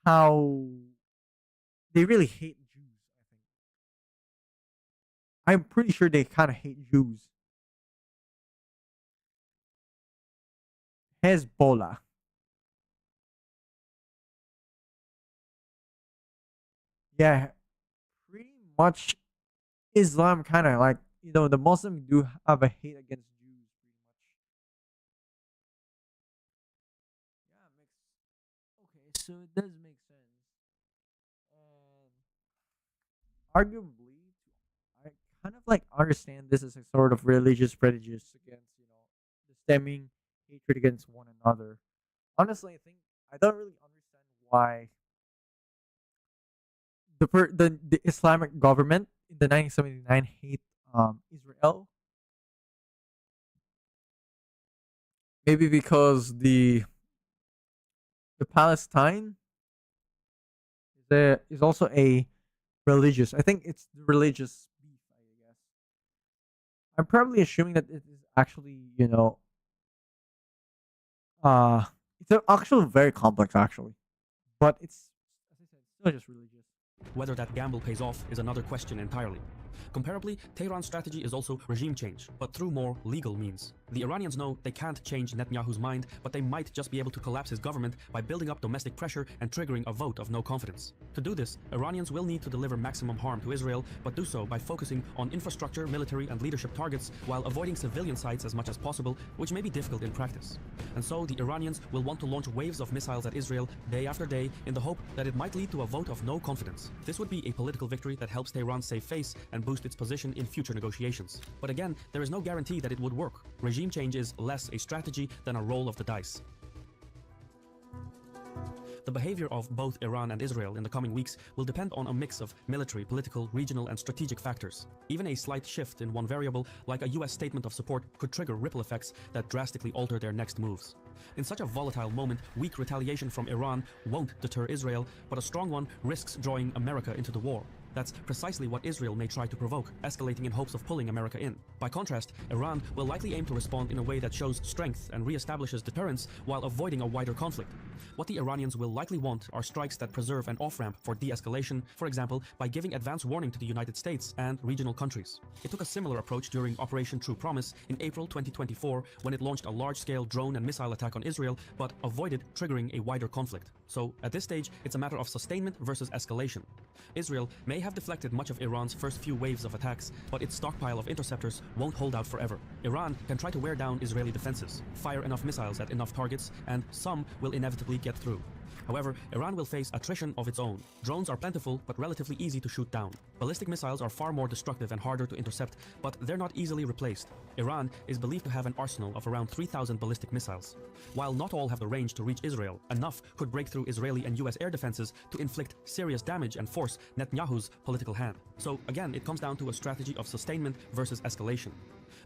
how they really hate Jews. I'm pretty sure they kind of hate Jews. Hezbollah. Yeah, pretty much Islam kind of like, the Muslims do have a hate against Jews pretty much. Yeah, okay, so it does make sense. And arguably, I kind of like understand this as a sort of religious prejudice against, the stemming hatred against one another. Honestly, I don't really understand why the Islamic government in the 1979 hate Israel. Maybe because the Palestine is also a religious. I think it's the religious beef. I guess I'm probably assuming that it is actually, actually very complex actually, but it's, as I said, still just religious. Whether that gamble pays off is another question entirely. Comparably, Tehran's strategy is also regime change, but through more legal means. The Iranians know they can't change Netanyahu's mind, but they might just be able to collapse his government by building up domestic pressure and triggering a vote of no confidence. To do this, Iranians will need to deliver maximum harm to Israel, but do so by focusing on infrastructure, military, and leadership targets while avoiding civilian sites as much as possible, which may be difficult in practice. And so the Iranians will want to launch waves of missiles at Israel day after day in the hope that it might lead to a vote of no confidence. This would be a political victory that helps Tehran save face and boost its position in future negotiations. But again, there is no guarantee that it would work. Regime change is less a strategy than a roll of the dice. The behavior of both Iran and Israel in the coming weeks will depend on a mix of military, political, regional, and strategic factors. Even a slight shift in one variable, like a US statement of support, could trigger ripple effects that drastically alter their next moves. In such a volatile moment, weak retaliation from Iran won't deter Israel, but a strong one risks drawing America into the war. That's precisely what Israel may try to provoke, escalating in hopes of pulling America in. By contrast, Iran will likely aim to respond in a way that shows strength and reestablishes deterrence while avoiding a wider conflict. What the Iranians will likely want are strikes that preserve an off-ramp for de-escalation, for example, by giving advance warning to the United States and regional countries. It took a similar approach during Operation True Promise in April 2024 when it launched a large-scale drone and missile attack on Israel, but avoided triggering a wider conflict. So, at this stage, it's a matter of sustainment versus escalation. Israel may have deflected much of Iran's first few waves of attacks, but its stockpile of interceptors won't hold out forever. Iran can try to wear down Israeli defenses, fire enough missiles at enough targets, and some will inevitably get through. However, Iran will face attrition of its own. Drones are plentiful, but relatively easy to shoot down. Ballistic missiles are far more destructive and harder to intercept, but they're not easily replaced. Iran is believed to have an arsenal of around 3,000 ballistic missiles. While not all have the range to reach Israel, enough could break through Israeli and US air defenses to inflict serious damage and force Netanyahu's political hand. So again, it comes down to a strategy of sustainment versus escalation.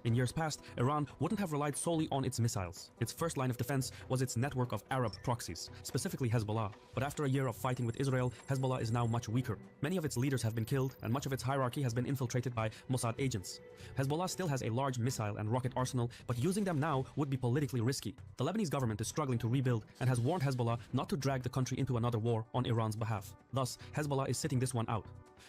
In years past, Iran wouldn't have relied solely on its missiles. Its first line of defense was its network of Arab proxies, specifically Hezbollah. But after a year of fighting with Israel, Hezbollah is now much weaker. Many of its leaders have been killed, and much of its hierarchy has been infiltrated by Mossad agents. Hezbollah still has a large missile and rocket arsenal, but using them now would be politically risky. The Lebanese government is struggling to rebuild and has warned Hezbollah not to drag the country into another war on Iran's behalf. Thus, Hezbollah is sitting this one out.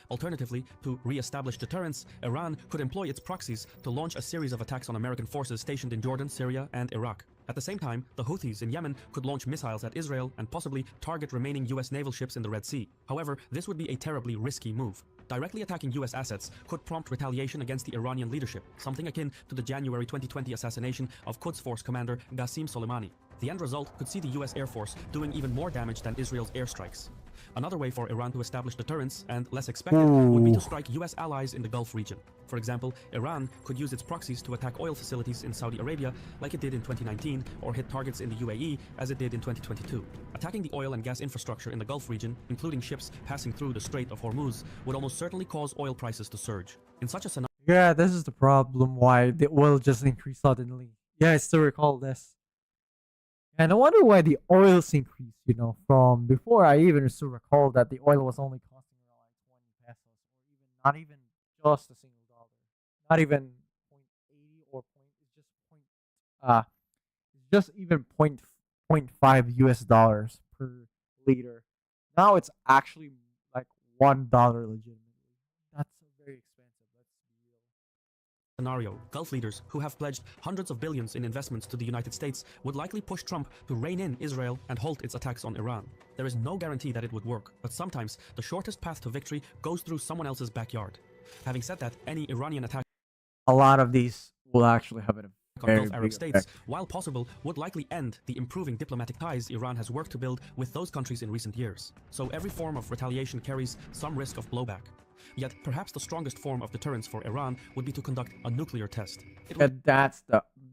Alternatively, to re-establish deterrence, Iran could employ its proxies to launch a series of attacks on American forces stationed in Jordan, Syria, and Iraq. At the same time, the Houthis in Yemen could launch missiles at Israel and possibly target remaining US naval ships in the Red Sea. However, this would be a terribly risky move. Directly attacking US assets could prompt retaliation against the Iranian leadership, something akin to the January 2020 assassination of Quds Force commander Qasem Soleimani. The end result could see the US Air Force doing even more damage than Israel's airstrikes. Another way for Iran to establish deterrence, and less expected, would be to strike US allies in the Gulf region. For example, Iran could use its proxies to attack oil facilities in Saudi Arabia like it did in 2019, or hit targets in the UAE as it did in 2022. Attacking the oil and gas infrastructure in the Gulf region, including ships passing through the Strait of Hormuz, would almost certainly cause oil prices to surge. In such a scenario, Yeah, this is the problem why the oil just increased suddenly. Yeah, I still recall this. And I wonder why the oils increased, from before. I even still recall that the oil was only costing around like 20 pesos, or even not even just a single dollar. Not even point 80 or point, it's just point, it's just even point 0.5 US dollars per liter. Now it's actually like $1 legitimately. That's very expensive. Let's be real. Scenario, Gulf leaders who have pledged hundreds of billions in investments to the United States would likely push Trump to rein in Israel and halt its attacks on Iran. There is no guarantee that it would work, but sometimes the shortest path to victory goes through someone else's backyard. Having said that, any Iranian attack A lot of these will actually have a on very Gulf Arab big states, effect. while possible, would likely end the improving diplomatic ties Iran has worked to build with those countries in recent years. So every form of retaliation carries some risk of blowback. Yet perhaps the strongest form of deterrence for Iran would be to conduct a nuclear test. It would And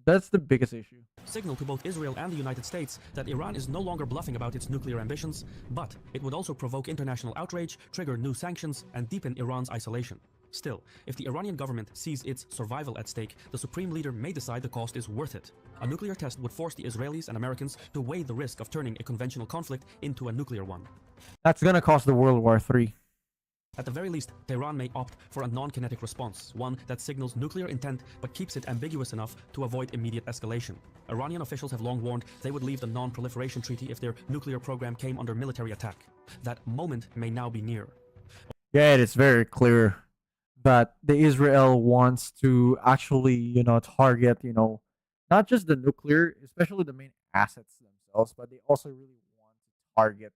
that's the biggest issue. signal to both Israel and the United States that Iran is no longer bluffing about its nuclear ambitions, but it would also provoke international outrage, trigger new sanctions, and deepen Iran's isolation. Still, if the Iranian government sees its survival at stake, the supreme leader may decide the cost is worth it. A nuclear test would force the Israelis and Americans to weigh the risk of turning a conventional conflict into a nuclear one. That's gonna cost the World War III. At the very least, Tehran may opt for a non-kinetic response, one that signals nuclear intent but keeps it ambiguous enough to avoid immediate escalation. Iranian officials have long warned they would leave the non-proliferation treaty if their nuclear program came under military attack. That moment may now be near. Yeah, it is very clear that the Israel wants to actually, target, not just the nuclear, especially the main assets themselves, but they also really want to target,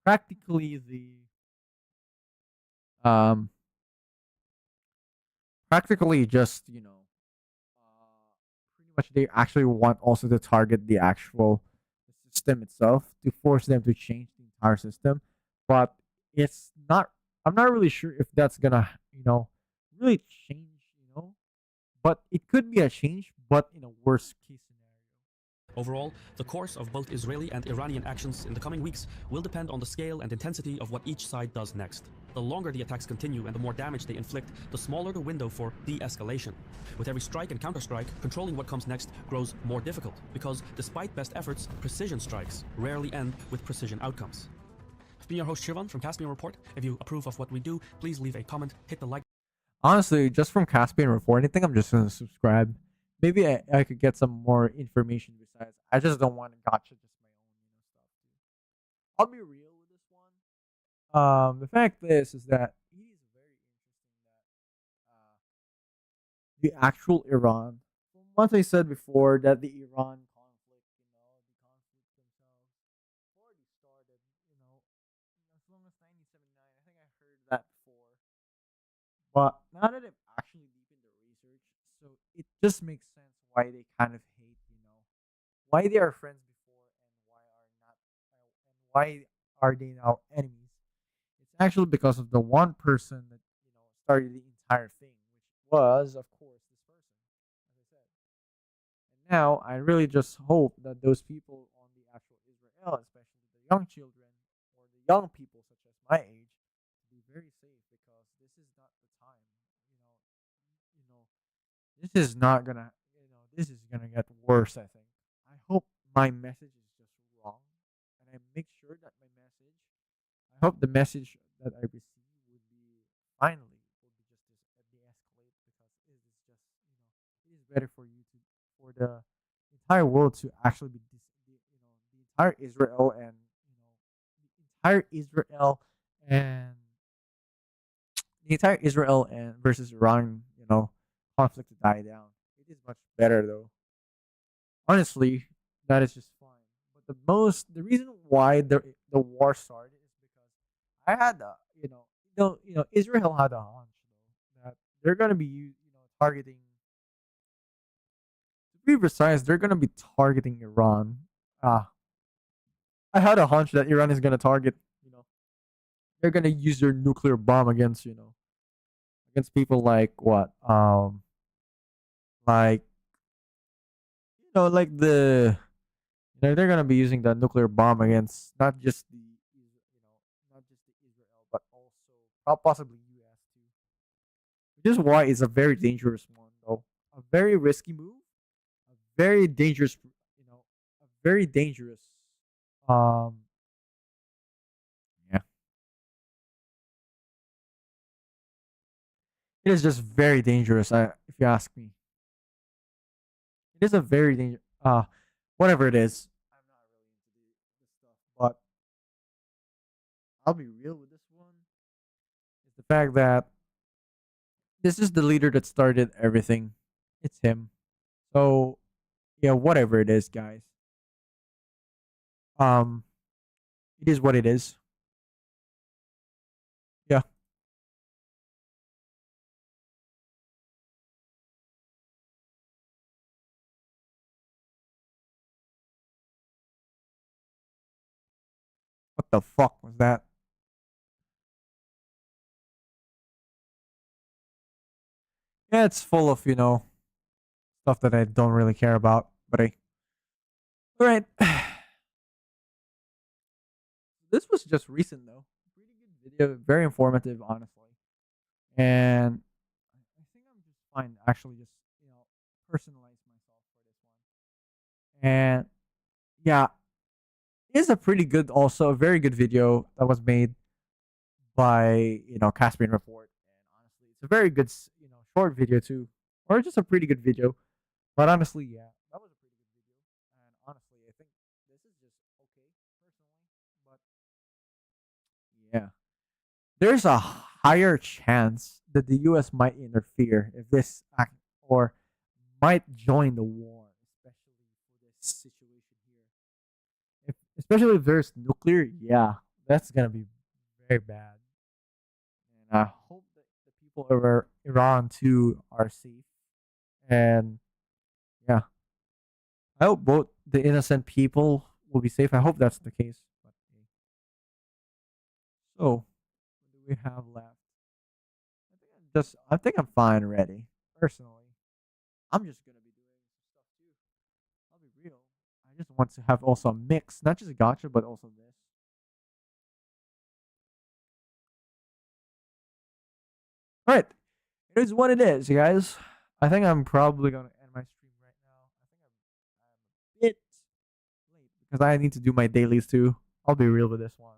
practically practically just, pretty much they actually want also to target the actual system itself to force them to change the entire system. But it's not, I'm not really sure if that's gonna, really change, but it could be a change, but in a worst case scenario. Overall, the course of both Israeli and Iranian actions in the coming weeks will depend on the scale and intensity of what each side does next. The longer the attacks continue and the more damage they inflict, the smaller the window for de-escalation. With every strike and counterstrike, controlling what comes next grows more difficult, because despite best efforts, precision strikes rarely end with precision outcomes. I've been your host Shirvan from Caspian Report. If you approve of what we do, please leave a comment, hit the like. Honestly, just from Caspian Report, I think I'm just gonna subscribe. Maybe I could get some more information besides. I just don't want to gotcha just my own stuff. I'll be real with this one. The fact is that it is very interesting that the actual Iran. Once I said before that the Iran conflict, the conflict themselves already started. As long as 1979. I think I heard that before. But now that I've actually deepened the research, so it just makes sense why they kind of hate, why they are friends before and why are not, and why are they now enemies. It's actually because of the one person that started the entire thing, which was, of course, this person, as I said. And now I really just hope that those people on the actual Israel, especially the young children or the young people such as my age, be very safe because this is not the time. This is not gonna, this is gonna get worse. I think. I hope my message is just wrong, and I make sure that my message. I hope the message that I receive would be finally would be just de-escalate because it is just it is better for you to for the entire world to actually be the entire Israel and the entire Israel and the entire Israel and versus Iran, conflict to die down. It is much better though. Honestly, that is just fine. But the reason why the war started is because I had Israel had a hunch though that they're gonna be targeting. To be precise, they're gonna be targeting Iran. I had a hunch that Iran is gonna target. They're gonna use their nuclear bomb against against people like what like like they're gonna be using the nuclear bomb against not just the not just the Israel but also possibly US too. Which is why it's a very dangerous one though. A very risky move, a very dangerous a very dangerous yeah. It is just very dangerous, if you ask me. It is a very dangerous. Whatever it is, I'm I'll be real with this one. Is the fact that this is the leader that started everything. It's him. So yeah, whatever it is, guys. Um, it is what it is. Yeah. What the fuck was that? Yeah, it's full of, stuff that I don't really care about. But alright. This was just recent though. Pretty good video, very informative, honestly. And I think I'm just fine actually just, personalize myself for this one. And yeah, it's a pretty good also a very good video that was made by, Caspian Report. And honestly, it's a very good, short video too. Or just a pretty good video. But honestly, yeah, that was a pretty good video. And honestly, I think this is just okay personally. But yeah, there's a higher chance that the U.S. might interfere if this act or might join the war, especially for this situation here. Especially if there's nuclear, yeah, that's gonna be very bad. And I hope that the people over Iran too are safe. And yeah, I hope both the innocent people will be safe. I hope that's the case. But, so, what do we have left? I think I'm fine already. Personally, I'm just gonna be doing some stuff too. I'll be real. I just want to have also a mix, not just a gotcha, but also this. All right, it is what it is, you guys. I think I'm probably gonna end my stream right now. I think I'm a bit late because I need to do my dailies too. I'll be real with this one.